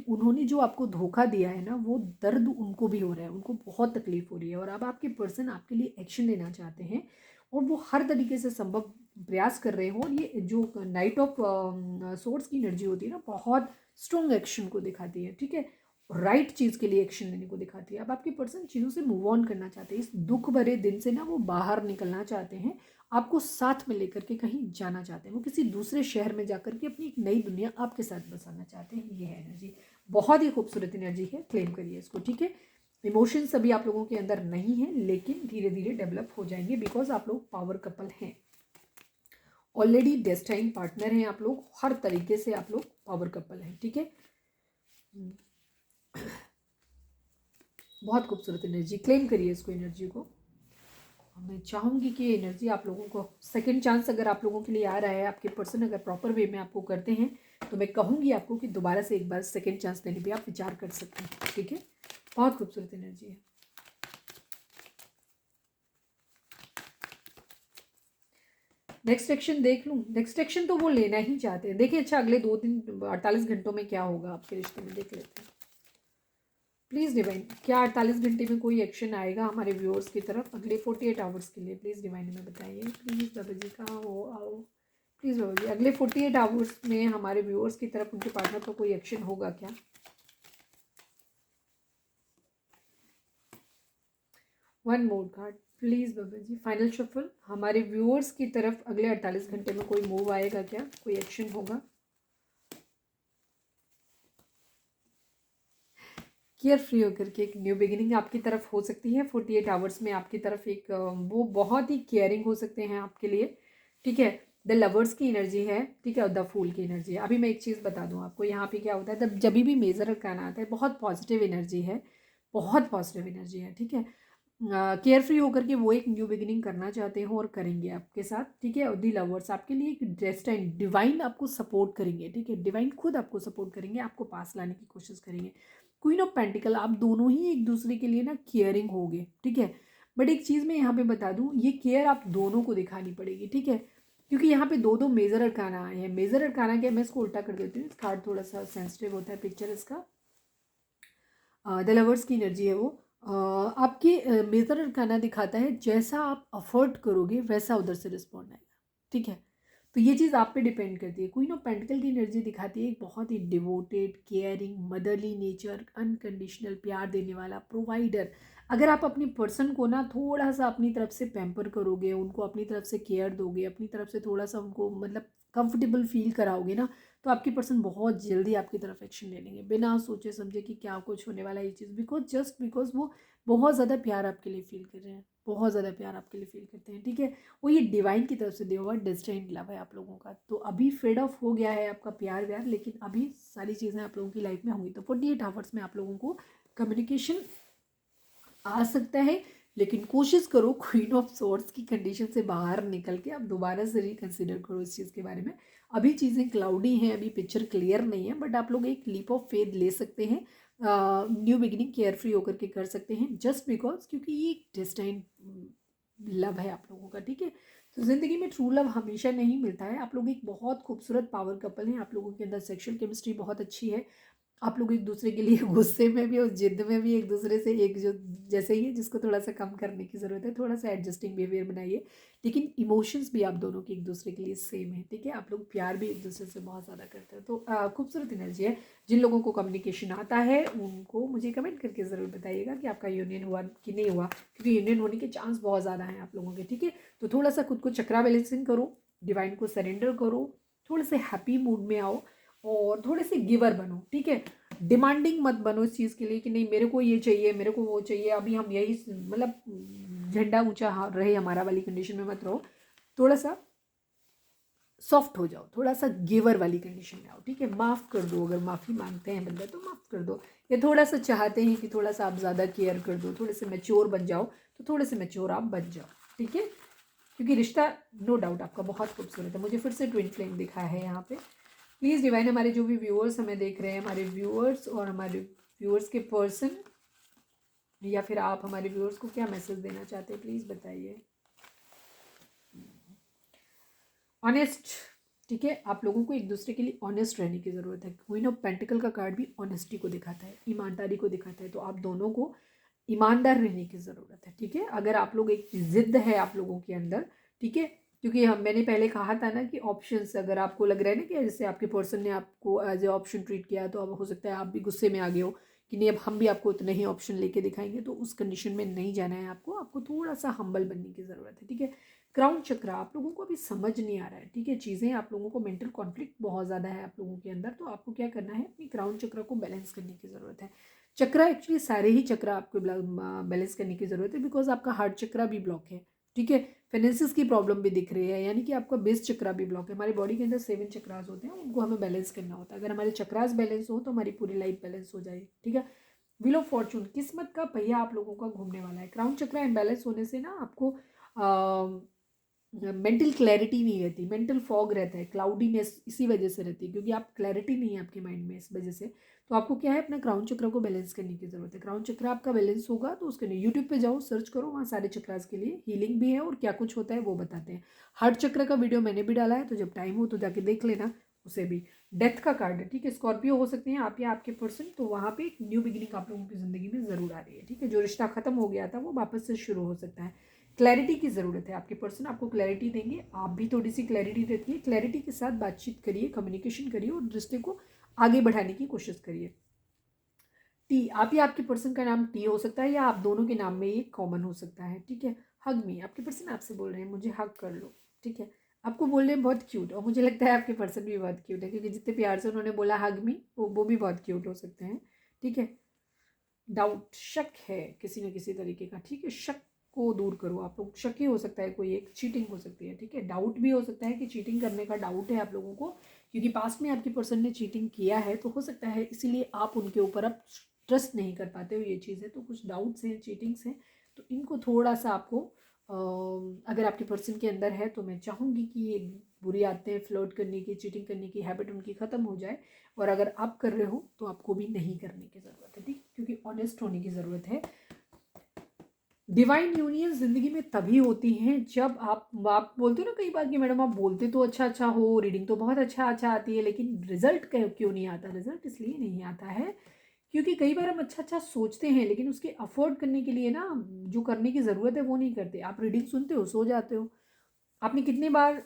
उन्होंने जो आपको धोखा दिया है ना, वो दर्द उनको भी हो रहा है, उनको बहुत तकलीफ हो रही है, और अब आपके पर्सन आपके लिए एक्शन लेना चाहते हैं और वो हर तरीके से संभव प्रयास कर रहे हो। और ये जो नाइट ऑफ सोर्स की एनर्जी होती है ना, बहुत स्ट्रॉन्ग एक्शन को दिखाती है, ठीक है। राइट चीज़ के लिए एक्शन लेने को दिखाती है। अब आपके पर्सन चीज़ों से मूव ऑन करना चाहते हैं, इस दुख भरे दिन से ना वो बाहर निकलना चाहते हैं, आपको साथ में लेकर के कहीं जाना चाहते हैं, वो किसी दूसरे शहर में जाकर के अपनी एक नई दुनिया आपके साथ बसाना चाहते हैं। ये है एनर्जी, बहुत ही खूबसूरत एनर्जी है। क्लेम करिए इसको, ठीक है। इमोशंस अभी आप लोगों के अंदर नहीं है, लेकिन धीरे धीरे डेवलप हो जाएंगे, बिकॉज आप लोग पावर कपल हैं, ऑलरेडी डेस्टाइन पार्टनर हैं आप लोग, हर तरीके से आप लोग पावर कपल हैं, ठीक है। बहुत खूबसूरत एनर्जी, क्लेम करिए इसको, एनर्जी को। मैं चाहूँगी कि एनर्जी आप लोगों को सेकंड चांस अगर आप लोगों के लिए आ रहा है, आपके पर्सन अगर प्रॉपर वे में आपको करते हैं, तो मैं कहूँगी आपको कि दोबारा से एक बार सेकंड चांस देने पे आप विचार कर सकते हैं, ठीक है। बहुत खूबसूरत एनर्जी है। नेक्स्ट एक्शन देख लूँ? नेक्स्ट एक्शन तो वो लेना ही चाहते हैं। देखिए अच्छा, अगले 2 दिन 48 घंटों में क्या होगा आपके रिश्ते में, देख लेते हैं प्लीज़ डिवाइन। क्या 48 घंटे में कोई एक्शन आएगा हमारे व्यूअर्स की तरफ अगले 48 आवर्स के लिए? प्लीज़ डिवाइन में बताइए प्लीज़। बाबा जी कहाँ हो, आओ प्लीज़ बाबा जी। अगले 48 आवर्स में हमारे व्यूअर्स की तरफ उनके पार्टनर पर कोई एक्शन होगा क्या? वन मोर कार्ड प्लीज़ बाबा जी। फाइनल शफल, हमारे व्यूअर्स की तरफ अगले 48 घंटे में कोई मूव आएगा क्या, कोई एक्शन होगा? केयर फ्री होकर के एक न्यू बिगिनिंग आपकी तरफ हो सकती है 48 आवर्स में। आपकी तरफ एक वो बहुत ही केयरिंग हो सकते हैं आपके लिए, ठीक है। द लवर्स की एनर्जी है, ठीक है, और द फूल की एनर्जी है। अभी मैं एक चीज़ बता दूं आपको, यहाँ पे क्या होता है, जब भी मेजर अरकाना आता है बहुत पॉजिटिव एनर्जी है, बहुत पॉजिटिव एनर्जी है, ठीक है। केयर फ्री होकर के वो एक न्यू बिगिनिंग करना चाहते हो और करेंगे आपके साथ, ठीक है। और दी लवर्स आपके लिए एक डेस्टाइन डिवाइन आपको सपोर्ट करेंगे, ठीक है। डिवाइन खुद आपको सपोर्ट करेंगे, आपको पास लाने की कोशिश करेंगे। क्वीन ऑफ पेंटिकल, आप दोनों ही एक दूसरे के लिए ना केयरिंग होगे, ठीक है। बट एक चीज़ मैं यहाँ पे बता दूँ, ये केयर आप दोनों को दिखानी पड़ेगी, ठीक है। क्योंकि यहाँ पे दो दो मेजर अरकाना आए हैं। मेजर अरकाना क्या, मैं इसको उल्टा कर देती हूँ, कार्ड थोड़ा सा सेंसिटिव होता है पिक्चर इसका। द लवर्स की एनर्जी है वो। आपके मेजर अरकाना दिखाता है जैसा आप अफर्ट करोगे वैसा उधर से रिस्पॉन्ड आएगा, ठीक है। तो ये चीज़ आप पे डिपेंड करती है। क्वीन ऑफ पेंटिकल की एनर्जी दिखाती है एक बहुत ही devoted, caring, motherly nature, unconditional प्यार देने वाला प्रोवाइडर। अगर आप अपनी पर्सन को ना थोड़ा सा अपनी तरफ से पैम्पर करोगे, उनको अपनी तरफ से केयर दोगे, अपनी तरफ से थोड़ा सा उनको मतलब कंफर्टेबल फील कराओगे ना, तो आपकी पर्सन बहुत जल्दी आपकी तरफ एक्शन ले लेंगे बिना सोचे समझे कि क्या कुछ होने वाला है ये चीज़। बिकॉज वो बहुत ज़्यादा प्यार आपके लिए फील कर रहे हैं, बहुत ज़्यादा प्यार आपके लिए फील करते हैं, ठीक है। वो ये डिवाइन की तरफ से दिया हुआ डेस्टाइन्ड लव है आप लोगों का। तो अभी फेड ऑफ हो गया है आपका प्यार व्यार, लेकिन अभी सारी चीज़ें आप लोगों की लाइफ में होंगी। तो 48 आवर्स में आप लोगों को कम्युनिकेशन आ सकता है, लेकिन कोशिश करो क्वीन ऑफ सोर्ड्स की कंडीशन से बाहर निकल के आप दोबारा से रिकंसिडर करो इस चीज़ के बारे में। अभी चीज़ें क्लाउडी हैं, अभी पिक्चर क्लियर नहीं है, बट आप लोग एक लीप ऑफ फेथ ले सकते हैं। न्यू बिगिनिंग केयर फ्री होकर के कर सकते हैं, जस्ट बिकॉज क्योंकि ये डेस्टाइन लव है आप लोगों का, ठीक है। तो ज़िंदगी में ट्रू लव हमेशा नहीं मिलता है। आप लोग एक बहुत खूबसूरत पावर कपल हैं, आप लोगों के अंदर सेक्शुअल केमिस्ट्री बहुत अच्छी है। आप लोग एक दूसरे के लिए गुस्से में भी और जिद में भी एक दूसरे से एक जो जैसे ही है, जिसको थोड़ा सा कम करने की ज़रूरत है, थोड़ा सा एडजस्टिंग बिहेवियर बनाइए। लेकिन इमोशंस भी आप दोनों के एक दूसरे के लिए सेम है, ठीक है। आप लोग प्यार भी एक दूसरे से बहुत ज़्यादा करते हैं। तो खूबसूरत एनर्जी है। जिन लोगों को कम्युनिकेशन आता है उनको मुझे कमेंट करके ज़रूर बताइएगा कि आपका यूनियन हुआ कि नहीं हुआ, क्योंकि यूनियन होने के चांस बहुत ज़्यादा हैं आप लोगों के, ठीक है। तो थोड़ा सा खुद को चक्रा बैलेंसिंग करो, डिवाइन को सरेंडर करो, थोड़े से हैप्पी मूड में आओ और थोड़े से गिवर बनो, ठीक है। डिमांडिंग मत बनो इस चीज़ के लिए कि नहीं मेरे को ये चाहिए, मेरे को वो चाहिए, अभी हम यही मतलब झंडा ऊंचा रहे हमारा वाली कंडीशन में मत रहो। थोड़ा सा सॉफ्ट हो जाओ, थोड़ा सा गिवर वाली कंडीशन में आओ, ठीक है। माफ़ कर दो, अगर माफ़ी मांगते हैं बंदा तो माफ़ कर दो, या थोड़ा सा चाहते हैं कि थोड़ा सा आप ज़्यादा केयर कर दो, थोड़े से मैच्योर बन जाओ, तो थोड़े से मैच्योर आप बन जाओ, ठीक है। क्योंकि रिश्ता नो डाउट आपका बहुत खूबसूरत है। मुझे फिर से ट्विन फ्लेम दिखा है यहाँ पे। प्लीज़ डिवाइन, हमारे जो भी व्यूअर्स हमें देख रहे हैं, हमारे व्यूअर्स और हमारे व्यूअर्स के पर्सन या फिर आप हमारे व्यूअर्स को क्या मैसेज देना चाहते हैं, प्लीज़ बताइए। ऑनेस्ट, ठीक है। आप लोगों को एक दूसरे के लिए ऑनेस्ट रहने की ज़रूरत है। क्वीन ऑफ पेंटिकल का कार्ड भी ऑनेस्टी को दिखाता है, ईमानदारी को दिखाता है। तो आप दोनों को ईमानदार रहने की ज़रूरत है, ठीक है। अगर आप लोग एक ज़िद्द है आप लोगों के अंदर, ठीक है, क्योंकि हम मैंने पहले कहा था ना कि ऑप्शंस, अगर आपको लग रहा है ना कि जैसे आपके पर्सन ने आपको एज ए ऑप्शन ट्रीट किया, तो अब हो सकता है आप भी गुस्से में आ गए हो कि नहीं अब हम भी आपको उतना ही ऑप्शन लेके दिखाएंगे। तो उस कंडीशन में नहीं जाना है आपको थोड़ा सा हम्बल बनने की ज़रूरत है, ठीक है। क्राउन चक्र आप लोगों को अभी समझ नहीं आ रहा है, ठीक है। चीज़ें आप लोगों को मेंटल कॉन्फ्लिक्ट बहुत ज़्यादा है आप लोगों के अंदर। तो आपको क्या करना है, अपनी क्राउन चक्र को बैलेंस करने की ज़रूरत है। चक्र एक्चुअली सारे ही चक्र आपको बैलेंस करने की ज़रूरत है, बिकॉज आपका हार्ट चक्र भी ब्लॉक है, ठीक है। फाइनेंसिस की प्रॉब्लम भी दिख रही है, यानी कि आपका बेस चक्र भी ब्लॉक है। हमारी बॉडी के अंदर 7 चक्रास होते हैं, उनको हमें बैलेंस करना होता है। अगर हमारे चक्रास बैलेंस हो तो हमारी पूरी लाइफ बैलेंस हो जाएगी, ठीक है। व्हील ऑफ फॉर्चून, किस्मत का पहिया आप लोगों का घूमने वाला है। क्राउन चक्र इम्बैलेंस होने से ना आपको मेंटल क्लैरिटी नहीं रहती, मेंटल फॉग रहता है, क्लाउडीनेस इसी वजह से रहती है, क्योंकि आप क्लैरिटी नहीं है आपके माइंड में, इस वजह से। तो आपको क्या है, अपना क्राउन चक्र को बैलेंस करने की ज़रूरत है। क्राउन चक्र आपका बैलेंस होगा तो उसके लिए यूट्यूब पे जाओ, सर्च करो, वहाँ सारे चक्रास के लिए हीलिंग भी है और क्या कुछ होता है वो बताते हैं। हार्ट चक्र का वीडियो मैंने भी डाला है, तो जब टाइम हो तो जाके देख लेना उसे भी। डेथ का कार्ड है, ठीक है। स्कॉर्पियो हो सकते हैं आप या आपके पर्सन। तो वहाँ पे एक न्यू बिगिनिंग आप लोगों की ज़िंदगी में ज़रूर आ रही है, ठीक है। जो रिश्ता खत्म हो गया था वो वापस से शुरू हो सकता है। क्लैरिटी की ज़रूरत है, आपके पर्सन आपको क्लैरिटी देंगे, आप भी थोड़ी सी क्लैरिटी रखिए, क्लैरिटी के साथ बातचीत करिए, कम्युनिकेशन करिए और रिश्ते को आगे बढ़ाने की कोशिश करिए। टी, आप या आपके पर्सन का नाम टी हो सकता है या आप दोनों के नाम में ये कॉमन हो सकता है, ठीक है। हग मी, आपके पर्सन आपसे बोल रहे हैं मुझे हग कर लो, ठीक है। आपको बोल रहे हैं बहुत क्यूट, और मुझे लगता है आपके पर्सन भी बहुत क्यूट है, क्योंकि जितने प्यार से उन्होंने बोला हग मी, वो भी बहुत क्यूट हो सकते हैं, ठीक है। डाउट, शक है किसी न किसी तरीके का, ठीक है। शक को दूर करो आप लोग। शक ही हो सकता है, कोई एक चीटिंग हो सकती है, ठीक है। डाउट भी हो सकता है कि चीटिंग करने का डाउट है आप लोगों को, क्योंकि पास्ट में आपकी पर्सन ने चीटिंग किया है, तो हो सकता है इसीलिए आप उनके ऊपर अब ट्रस्ट नहीं कर पाते हो। ये चीज़ है, तो कुछ डाउट्स हैं, चीटिंग्स हैं, तो इनको थोड़ा सा आपको अगर आपके पर्सन के अंदर है तो मैं चाहूँगी कि ये बुरी आदतें, फ्लर्ट करने की, चीटिंग करने की हैबिट उनकी ख़त्म हो जाए। और अगर आप कर रहे हो तो आपको भी नहीं करने की ज़रूरत है, ठीक, क्योंकि ऑनेस्ट होने की ज़रूरत है। डिवाइन यूनियन ज़िंदगी में तभी होती हैं जब आप बोलते हो ना कई बार कि मैडम आप बोलते तो अच्छा अच्छा हो, रीडिंग तो बहुत अच्छा अच्छा आती है, लेकिन रिजल्ट क्यों नहीं आता? रिजल्ट इसलिए नहीं आता है क्योंकि कई बार हम अच्छा अच्छा सोचते हैं, लेकिन उसके अफोर्ड करने के लिए ना जो करने की ज़रूरत है वो नहीं करते। आप रीडिंग सुनते हो, सो जाते हो। आपने कितनी बार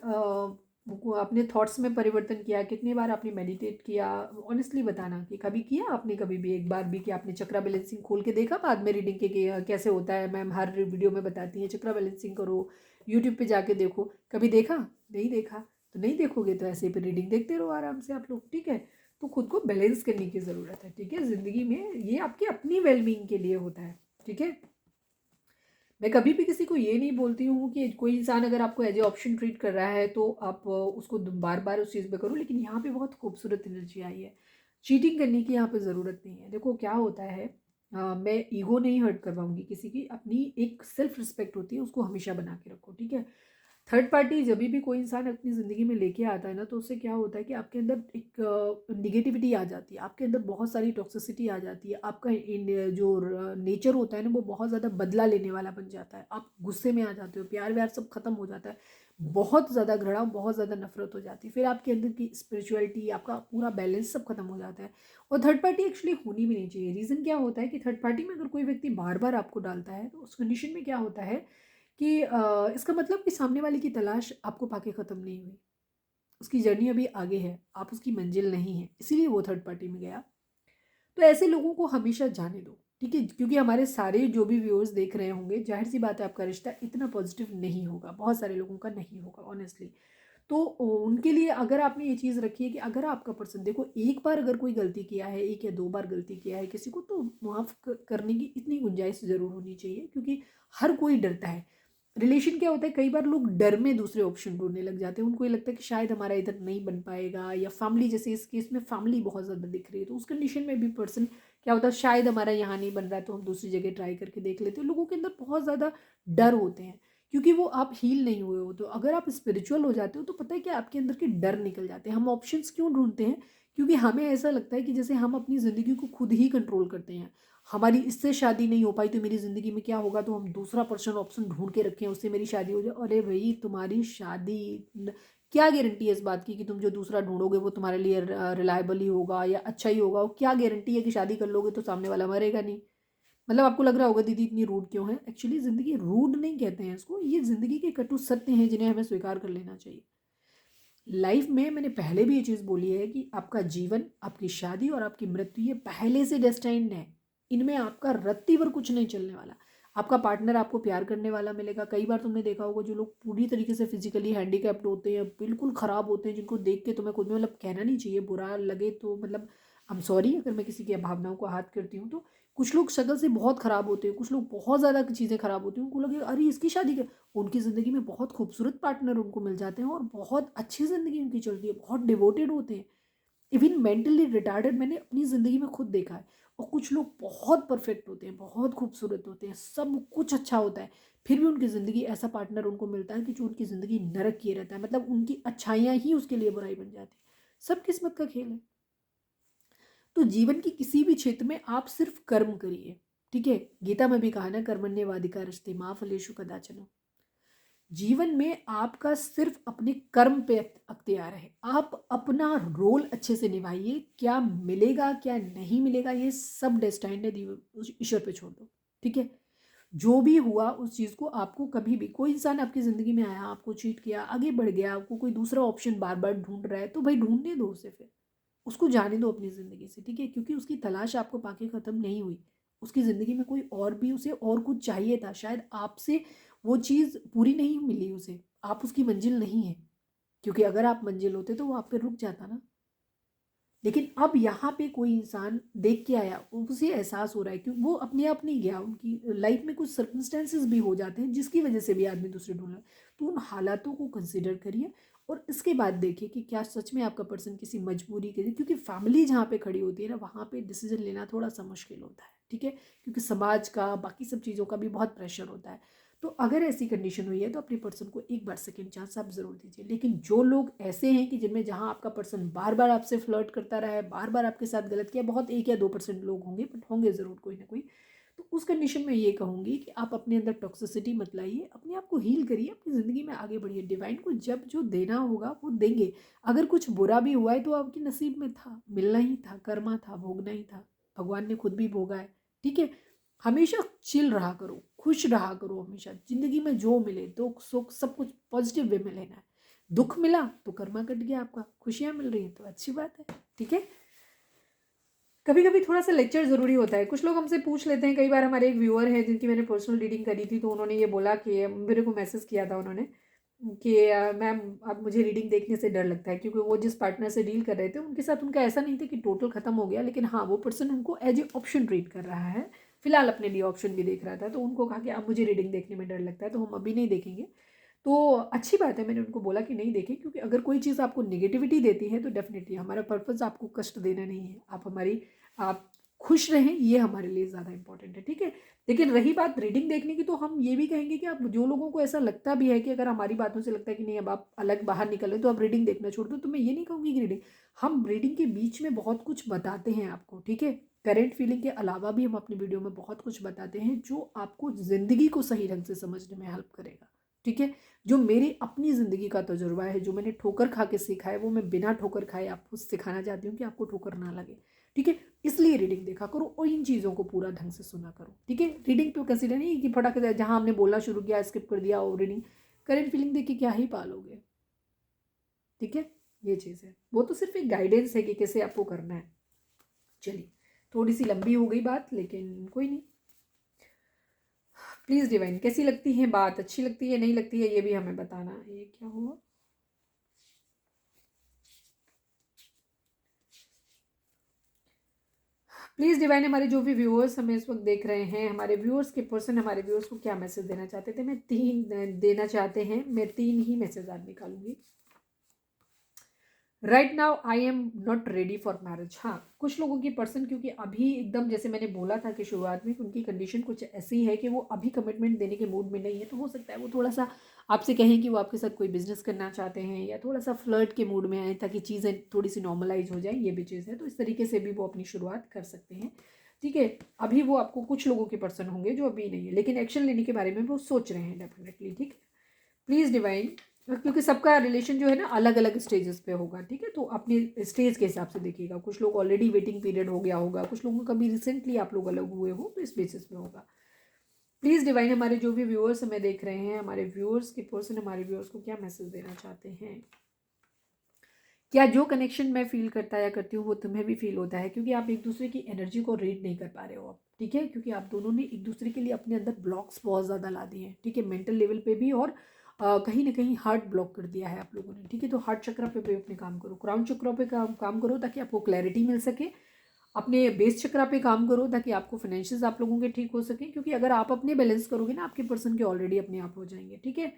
अपने थॉट्स में परिवर्तन किया? कितनी बार आपने मेडिटेट किया? ऑनेस्टली बताना कि कभी किया आपने, कभी भी एक बार भी कि आपने चक्रा बैलेंसिंग खोल के देखा बाद में रीडिंग के कि कैसे होता है? मैम हर वीडियो में बताती हैं चक्रा बैलेंसिंग करो, यूट्यूब पे जाके देखो। कभी देखा? नहीं देखा तो नहीं देखोगे तो ऐसे ही फिर रीडिंग देखते रहो आराम से आप लोग, ठीक है। तो खुद को बैलेंस करने की ज़रूरत है, ठीक है। ज़िंदगी में ये आपकी अपनी वेलबींग के लिए होता है, ठीक है। मैं कभी भी किसी को ये नहीं बोलती हूँ कि कोई इंसान अगर आपको एज ए ऑप्शन ट्रीट कर रहा है तो आप उसको बार बार उस चीज़ पे करो, लेकिन यहाँ पे बहुत खूबसूरत एनर्जी आई है। चीटिंग करने की यहाँ पे ज़रूरत नहीं है। देखो क्या होता है, मैं ईगो नहीं हर्ट करवाऊंगी किसी की, अपनी एक सेल्फ रिस्पेक्ट होती है, उसको हमेशा बना के रखो, ठीक है। थर्ड पार्टी जब भी कोई इंसान अपनी ज़िंदगी में लेके आता है ना, तो उससे क्या होता है कि आपके अंदर एक निगेटिविटी आ जाती है, आपके अंदर बहुत सारी टॉक्सिसिटी आ जाती है, आपका जो नेचर होता है ना वो बहुत ज़्यादा बदला लेने वाला बन जाता है, आप गुस्से में आ जाते हो, प्यार व्यार सब खत्म हो जाता है, बहुत ज़्यादा घृणा, बहुत ज़्यादा नफरत हो जाती है, फिर आपके अंदर की स्पिरिचुअलिटी, आपका पूरा बैलेंस सब खत्म हो जाता है। और थर्ड पार्टी एक्चुअली होनी भी नहीं चाहिए। रीज़न क्या होता है कि थर्ड पार्टी में अगर कोई व्यक्ति बार बार आपको डालता है तो उस कंडीशन में क्या होता है कि इसका मतलब कि सामने वाले की तलाश आपको पाके ख़त्म नहीं हुई, उसकी जर्नी अभी आगे है, आप उसकी मंजिल नहीं है, इसीलिए वो थर्ड पार्टी में गया। तो ऐसे लोगों को हमेशा जाने दो, ठीक है, क्योंकि हमारे सारे जो भी व्यूअर्स देख रहे होंगे, जाहिर सी बात है आपका रिश्ता इतना पॉजिटिव नहीं होगा, बहुत सारे लोगों का नहीं होगा ऑनेस्टली। तो उनके लिए अगर आपने ये चीज़ रखी है कि अगर आपका पर्सन, देखो एक बार अगर कोई गलती किया है, एक या दो बार गलती किया है किसी को, तो माफ़ करने की इतनी गुंजाइश ज़रूर होनी चाहिए, क्योंकि हर कोई डरता है। रिलेशन क्या होता है, कई बार लोग डर में दूसरे ऑप्शन ढूंढने लग जाते हैं, उनको ये लगता है कि शायद हमारा इधर नहीं बन पाएगा, या फैमिली, जैसे इस केस में फैमिली बहुत ज़्यादा दिख रही है, तो उस कंडीशन में भी पर्सन क्या होता है, शायद हमारा यहाँ नहीं बन रहा है तो हम दूसरी जगह ट्राई करके देख लेते हैं। लोगों के अंदर बहुत ज़्यादा डर होते हैं, क्योंकि वो आप हील नहीं हुए हो। तो अगर आप स्पिरिचुअल हो जाते हो तो पता है कि आपके अंदर के डर निकल जाते हैं। हम ऑप्शंस क्यों ढूंढते हैं? क्योंकि हमें ऐसा लगता है कि जैसे हम अपनी ज़िंदगी को खुद ही कंट्रोल करते हैं। हमारी इससे शादी नहीं हो पाई तो मेरी ज़िंदगी में क्या होगा, तो हम दूसरा पर्सन ऑप्शन ढूंढ के रखें, उससे मेरी शादी हो जाए। अरे भाई, तुम्हारी शादी क्या गारंटी है इस बात की कि तुम जो दूसरा ढूंढोगे वो तुम्हारे लिए रिलायबल ही होगा या अच्छा ही होगा? और क्या गारंटी है कि शादी कर लोगे तो सामने वाला मरेगा नहीं? मतलब आपको लग रहा होगा दीदी इतनी रूड क्यों है? एक्चुअली ज़िंदगी रूड नहीं कहते हैं इसको, ये ज़िंदगी के कटु सत्य हैं जिन्हें हमें स्वीकार कर लेना चाहिए। लाइफ में मैंने पहले भी ये चीज़ बोली है कि आपका जीवन, आपकी शादी और आपकी मृत्यु ये पहले से डेस्टाइन्ड है। इनमें आपका रत्ती भर कुछ नहीं चलने वाला। आपका पार्टनर आपको प्यार करने वाला मिलेगा। कई बार तुमने देखा होगा जो लोग पूरी तरीके से फिजिकली हैंडीकैप्ड होते हैं, बिल्कुल ख़राब होते हैं, जिनको देख के तुम्हें खुद में मतलब कहना नहीं चाहिए, बुरा लगे तो मतलब आई एम सॉरी अगर मैं किसी की भावनाओं को आहत करती हूँ, तो कुछ लोग शक्ल से बहुत ख़राब होते हैं, कुछ लोग बहुत ज़्यादा चीज़ें ख़राब होती हैं, उनको लगे अरे इसकी शादी कर, उनकी ज़िंदगी में बहुत खूबसूरत पार्टनर उनको मिल जाते हैं और बहुत अच्छी ज़िंदगी उनकी चलती है, बहुत डिवोटेड होते हैं। इवन मेंटली रिटार्डेड मैंने अपनी ज़िंदगी में खुद देखा है। और कुछ लोग बहुत परफेक्ट होते हैं, बहुत खूबसूरत होते हैं, सब कुछ अच्छा होता है, फिर भी उनकी ज़िंदगी ऐसा पार्टनर उनको मिलता है कि जो उनकी ज़िंदगी नरक किए रहता है, मतलब उनकी अच्छाइयाँ ही उसके लिए बुराई बन जाती है। सब किस्मत का खेल है। तो जीवन की किसी भी क्षेत्र में आप सिर्फ कर्म करिए, ठीक है। गीता में भी कहा ना, कर्मण्येवाधिकारस्ते मा फलेषु कदाचन। जीवन में आपका सिर्फ अपने कर्म पे अख्तियार है। आप अपना रोल अच्छे से निभाइए, क्या मिलेगा क्या नहीं मिलेगा ये सब डेस्टाइन्ड है, ईश्वर पे छोड़ दो, ठीक है। जो भी हुआ उस चीज़ को आपको, कभी भी कोई इंसान आपकी ज़िंदगी में आया, आपको चीट किया, आगे बढ़ गया, आपको कोई दूसरा ऑप्शन बार बार ढूंढ रहा है, तो भाई ढूंढने दो उसे, फिर उसको जाने दो अपनी ज़िंदगी से, ठीक है, क्योंकि उसकी तलाश आपको पाके ख़त्म नहीं हुई। उसकी ज़िंदगी में कोई और भी, उसे और कुछ चाहिए था, शायद आपसे वो चीज़ पूरी नहीं मिली उसे, आप उसकी मंजिल नहीं है, क्योंकि अगर आप मंजिल होते तो वो आप पे रुक जाता ना। लेकिन अब यहाँ पे कोई इंसान देख के आया, उसे एहसास हो रहा है कि वो अपने आप नहीं गया, उनकी लाइफ में कुछ सर्कमस्टेंसेस भी हो जाते हैं जिसकी वजह से भी आदमी दूसरे ढूंढ रहा है। तो उन हालातों को कंसिडर करिए और इसके बाद देखिए कि क्या सच में आपका पर्सन किसी मजबूरी के लिए, क्योंकि फैमिली जहाँ पे खड़ी होती है ना, वहाँ पे डिसीजन लेना थोड़ा सा मुश्किल होता है, ठीक है, क्योंकि समाज का बाकी सब चीज़ों का भी बहुत प्रेशर होता है। तो अगर ऐसी कंडीशन हुई है तो अपने पर्सन को एक बार सेकंड चांस आप ज़रूर दीजिए। लेकिन जो लोग ऐसे हैं कि जिनमें जहां आपका पर्सन बार बार आपसे फ्लर्ट करता रहा है, बार बार आपके साथ गलत किया, बहुत 1 या 2% लोग होंगे, बट होंगे ज़रूर कोई ना कोई, तो उस कंडीशन में ये कहूँगी कि आप अपने अंदर टॉक्सिसिटी मत लाइए, अपने आप को हील करिए, अपनी ज़िंदगी में आगे बढ़िए। डिवाइन को जब जो देना होगा वो देंगे। अगर कुछ बुरा भी हुआ है तो आपके नसीब में था, मिलना ही था, कर्मा था, भोगना ही था, भगवान ने खुद भी भोगा है, ठीक है। हमेशा चिल रहा करो, खुश रहा करो, हमेशा ज़िंदगी में जो मिले दुख सुख सब कुछ पॉजिटिव वे में लेना है। दुख मिला तो कर्मा कट गया आपका, खुशियाँ मिल रही हैं तो अच्छी बात है, ठीक है। कभी कभी थोड़ा सा लेक्चर ज़रूरी होता है। कुछ लोग हमसे पूछ लेते हैं, कई बार हमारे एक व्यूअर है जिनकी मैंने पर्सनल रीडिंग करी थी, तो उन्होंने ये बोला कि मेरे को मैसेज किया था उन्होंने कि मैम अब मुझे रीडिंग देखने से डर लगता है, क्योंकि वो जिस पार्टनर से डील कर रहे थे उनके साथ उनका ऐसा नहीं था कि टोटल ख़त्म हो गया, लेकिन हाँ वो पर्सन उनको एज ए ऑप्शन ट्रीट कर रहा है, फिलहाल अपने लिए ऑप्शन भी देख रहा था। तो उनको कहा कि अब मुझे रीडिंग देखने में डर लगता है, तो हम अभी नहीं देखेंगे। तो अच्छी बात है, मैंने उनको बोला कि नहीं देखें, क्योंकि अगर कोई चीज़ आपको नेगेटिविटी देती है तो डेफिनेटली हमारा पर्पज़ आपको कष्ट देना नहीं है, आप खुश रहें, ये हमारे लिए ज़्यादा इंपॉर्टेंट है, ठीक है। लेकिन रही बात रीडिंग देखने की, तो हम ये भी कहेंगे कि आप जो लोगों को ऐसा लगता भी है कि अगर हमारी बातों से लगता है कि नहीं अब आप अलग बाहर निकल रहे तो आप रीडिंग देखना छोड़ दो, तो मैं ये नहीं कहूँगी कि रीडिंग, हम रीडिंग के बीच में बहुत कुछ बताते हैं आपको, ठीक है। करेंट फीलिंग के अलावा भी हम अपनी वीडियो में बहुत कुछ बताते हैं जो आपको ज़िंदगी को सही ढंग से समझने में हेल्प करेगा, ठीक है। जो मेरी अपनी ज़िंदगी का तजुर्बा है, जो मैंने ठोकर खा के सीखा है, वो मैं बिना ठोकर खाए आपको सिखाना चाहती हूँ कि आपको ठोकर ना लगे, ठीक है। इसलिए रीडिंग देखा करो और इन चीज़ों को पूरा ढंग से सुना करो, ठीक है। रीडिंग पे कंसीडर नहीं कि फटाक से जहाँ हमने बोलना शुरू किया स्किप कर दिया और रीडिंग, करेंट फीलिंग देख के क्या ही पालोगे, ठीक है। ये चीज़ है, वो तो सिर्फ एक गाइडेंस है कि कैसे आपको करना है। चलिए, थोड़ी सी लंबी हो गई बात, लेकिन कोई नहीं। प्लीज़ डिवाइन, कैसी लगती है बात, अच्छी लगती है नहीं लगती है, ये भी हमें बताना। ये क्या हुआ? प्लीज़ डिवाइन, हमारे जो भी व्यूअर्स हमें इस वक्त देख रहे हैं, हमारे व्यूअर्स के पर्सन हमारे व्यूअर्स को क्या मैसेज देना चाहते थे, मैं 3 देना चाहते हैं, मैं 3 ही मैसेज आज निकालूंगी। Right now I am not ready for marriage. हाँ, कुछ लोगों की पर्सन, क्योंकि अभी एकदम जैसे मैंने बोला था कि शुरुआत में उनकी कंडीशन कुछ ऐसी है कि वो अभी कमिटमेंट देने के मूड में नहीं है, तो हो सकता है वो थोड़ा सा आपसे कहें कि वो आपके साथ कोई बिजनेस करना चाहते हैं या थोड़ा सा फ्लर्ट के मूड में आए ताकि चीज़ें थोड़ी सी नॉर्मलाइज हो जाए, ये भी चीज़ है। तो इस तरीके से भी वो अपनी शुरुआत कर सकते हैं, ठीक है। अभी वो आपको कुछ लोगों के पर्सन होंगे जो अभी नहीं है, लेकिन एक्शन लेने के बारे में वो सोच रहे हैं डेफिनेटली, ठीक है। प्लीज़ डिवाइन, क्योंकि सबका रिलेशन जो है ना अलग अलग स्टेजेस पे होगा, ठीक है, तो अपने स्टेज के हिसाब से देखिएगा। कुछ लोग ऑलरेडी वेटिंग पीरियड हो गया होगा, कुछ लोगों का भी रिसेंटली आप लोग अलग हुए हो, तो इस बेसिस पे होगा। प्लीज़ डिवाइन, हमारे जो भी व्यूअर्स हमें देख रहे हैं, हमारे व्यूअर्स के पर्सन हमारे व्यूअर्स को क्या मैसेज देना चाहते हैं। क्या जो कनेक्शन मैं फील करता या करती हूँ वो तुम्हें भी फील होता है, क्योंकि आप एक दूसरे की एनर्जी को रीड नहीं कर पा रहे हो आप, ठीक है, क्योंकि आप दोनों ने एक दूसरे के लिए अपने अंदर ब्लॉक्स बहुत ज़्यादा ला दिए हैं, ठीक है, मेंटल लेवल पे भी, और कहीं ना कहीं हार्ट ब्लॉक कर दिया है आप लोगों ने, ठीक है। तो हार्ट चक्र पे भी अपने काम करो, क्राउन चक्र पे काम करो ताकि आपको क्लैरिटी मिल सके। अपने बेस चक्र पे काम करो ताकि आपको फाइनेंशियल्स आप लोगों के ठीक हो सके, क्योंकि अगर आप अपने बैलेंस करोगे ना, आपके पर्सन के ऑलरेडी अपने आप हो जाएंगे, ठीक है।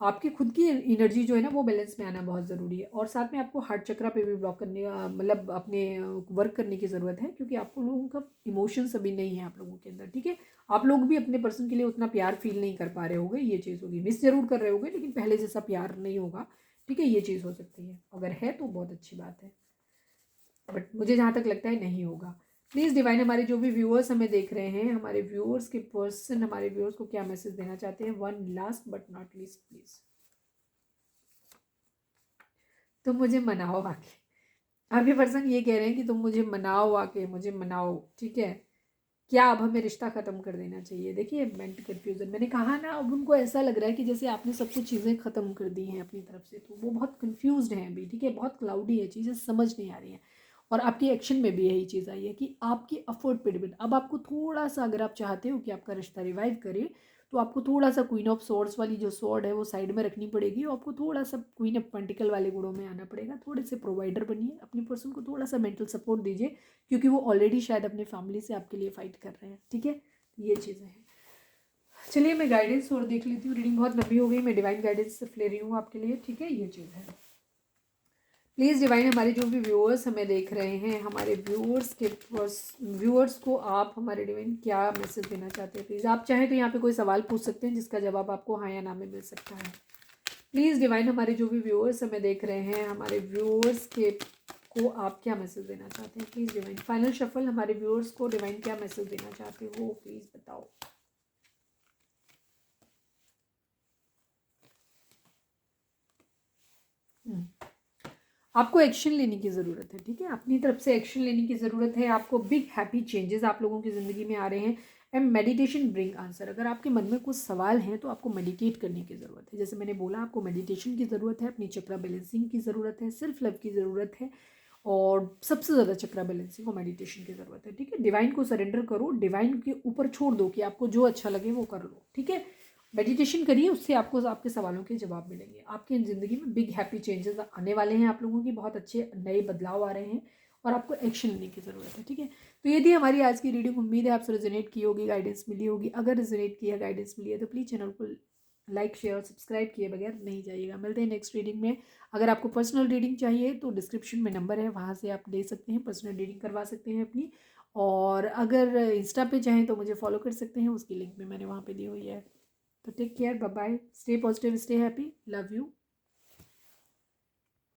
आपकी खुद की एनर्जी जो है ना वो बैलेंस में आना बहुत ज़रूरी है, और साथ में आपको हार्ट चक्र पे भी ब्लॉक करने का मतलब अपने वर्क करने की ज़रूरत है, क्योंकि आप लोगों का इमोशंस अभी नहीं है आप लोगों के अंदर, ठीक है। आप लोग भी अपने पर्सन के लिए उतना प्यार फील नहीं कर पा रहे होगे, ये चीज़ होगी। मिस जरूर कर रहे होगे लेकिन पहले जैसा प्यार नहीं होगा, ठीक है, ये चीज़ हो सकती है। अगर है तो बहुत अच्छी बात है, बट मुझे जहाँ तक लगता है नहीं होगा। प्लीज़ डिवाइन, हमारे जो भी व्यूअर्स हमें देख रहे हैं, हमारे व्यूअर्स के पर्सन हमारे व्यूअर्स को क्या मैसेज देना चाहते हैं। One last but not least, please तुम मुझे मनाओ आके। आपके पर्सन ये कह रहे हैं कि तुम मुझे मनाओ आके, मुझे मनाओ, ठीक है। क्या अब हमें रिश्ता ख़त्म कर देना चाहिए। देखिए मेंट कन्फ्यूज़न, मैंने कहा ना, अब उनको ऐसा लग रहा है कि जैसे आपने सब कुछ चीज़ें ख़त्म कर दी हैं अपनी तरफ से, तो वो बहुत कन्फ्यूज़्ड हैं अभी, ठीक है, बहुत क्लाउडी है, चीज़ें समझ नहीं आ रही हैं। और आपकी एक्शन में भी यही चीज़ आई है कि आपकी अफोर्ड पे डिपेंड। अब आपको थोड़ा सा, अगर आप चाहते हो कि आपका रिश्ता रिवाइव करे, तो आपको थोड़ा सा क्वीन ऑफ सॉर्ड्स वाली जो सॉर्ड है वो साइड में रखनी पड़ेगी और आपको थोड़ा सा क्वीन ऑफ पेंटिकल वाले गुणों में आना पड़ेगा। थोड़े से प्रोवाइडर बनिए, अपनी पर्सन को थोड़ा सा मेंटल सपोर्ट दीजिए, क्योंकि वो ऑलरेडी शायद अपनी फैमिली से आपके लिए फाइट कर रहे हैं। ठीक है, ये चीज़ें हैं। चलिए मैं गाइडेंस और देख लेती हूँ। रीडिंग बहुत लंबी हो गई, मैं डिवाइन गाइडेंस सिर्फ ले रही हूँ आपके लिए। ठीक है, ये चीज़ है। प्लीज़ डिवाइन, हमारे जो भी व्यूअर्स हमें देख रहे हैं, हमारे व्यूअर्स को आप हमारे डिवाइन क्या मैसेज देना चाहते हैं? प्लीज़ आप चाहें तो यहाँ पे कोई सवाल पूछ सकते हैं जिसका जवाब आपको हाँ या ना में मिल सकता है। प्लीज़ डिवाइन, हमारे जो भी व्यूअर्स हमें देख रहे हैं, हमारे व्यूअर्स को आप क्या मैसेज देना चाहते हैं? प्लीज़ डिवाइन, फाइनल शफल, हमारे व्यूअर्स को डिवाइन क्या मैसेज देना चाहते हो? प्लीज़ बताओ। आपको एक्शन लेने की ज़रूरत है। ठीक है, अपनी तरफ से एक्शन लेने की ज़रूरत है आपको। बिग हैप्पी चेंजेस आप लोगों की ज़िंदगी में आ रहे हैं। And meditation bring answer. अगर आपके मन में कुछ सवाल हैं तो आपको मेडिटेट करने की ज़रूरत है। जैसे मैंने बोला, आपको मेडिटेशन की ज़रूरत है, अपनी चक्रा बैलेंसिंग की ज़रूरत है, सेल्फ लव की ज़रूरत है, और सबसे ज़्यादा चक्रा बैलेंसिंग और मेडिटेशन की ज़रूरत है। ठीक है, डिवाइन को सरेंडर करो, डिवाइन के ऊपर छोड़ दो कि आपको जो अच्छा लगे वो कर लो। ठीक है, मेडिटेशन करिए, उससे आपको आपके सवालों के जवाब मिलेंगे। आपकी ज़िंदगी में बिग हैप्पी चेंजेस आने वाले हैं। आप लोगों की बहुत अच्छे नए बदलाव आ रहे हैं और आपको एक्शन लेने की ज़रूरत है। ठीक है, तो ये थी हमारी आज की रीडिंग। उम्मीद है आपसे रेजोनेट की होगी, गाइडेंस मिली होगी। अगर रेजोनेट किया, गाइडेंस मिली है तो प्लीज़ चैनल को लाइक शेयर और सब्सक्राइब किए बगैर नहीं जाइएगा। मिलते हैं नेक्स्ट रीडिंग में। अगर आपको पर्सनल रीडिंग चाहिए तो डिस्क्रिप्शन में नंबर है, वहाँ से आप ले सकते हैं, पर्सनल रीडिंग करवा सकते हैं अपनी। और अगर इंस्टा पे चाहें तो मुझे फॉलो कर सकते हैं, उसकी लिंक भी मैंने वहाँ पे दी हुई है। तो take care, bye bye, stay positive, stay happy, love you.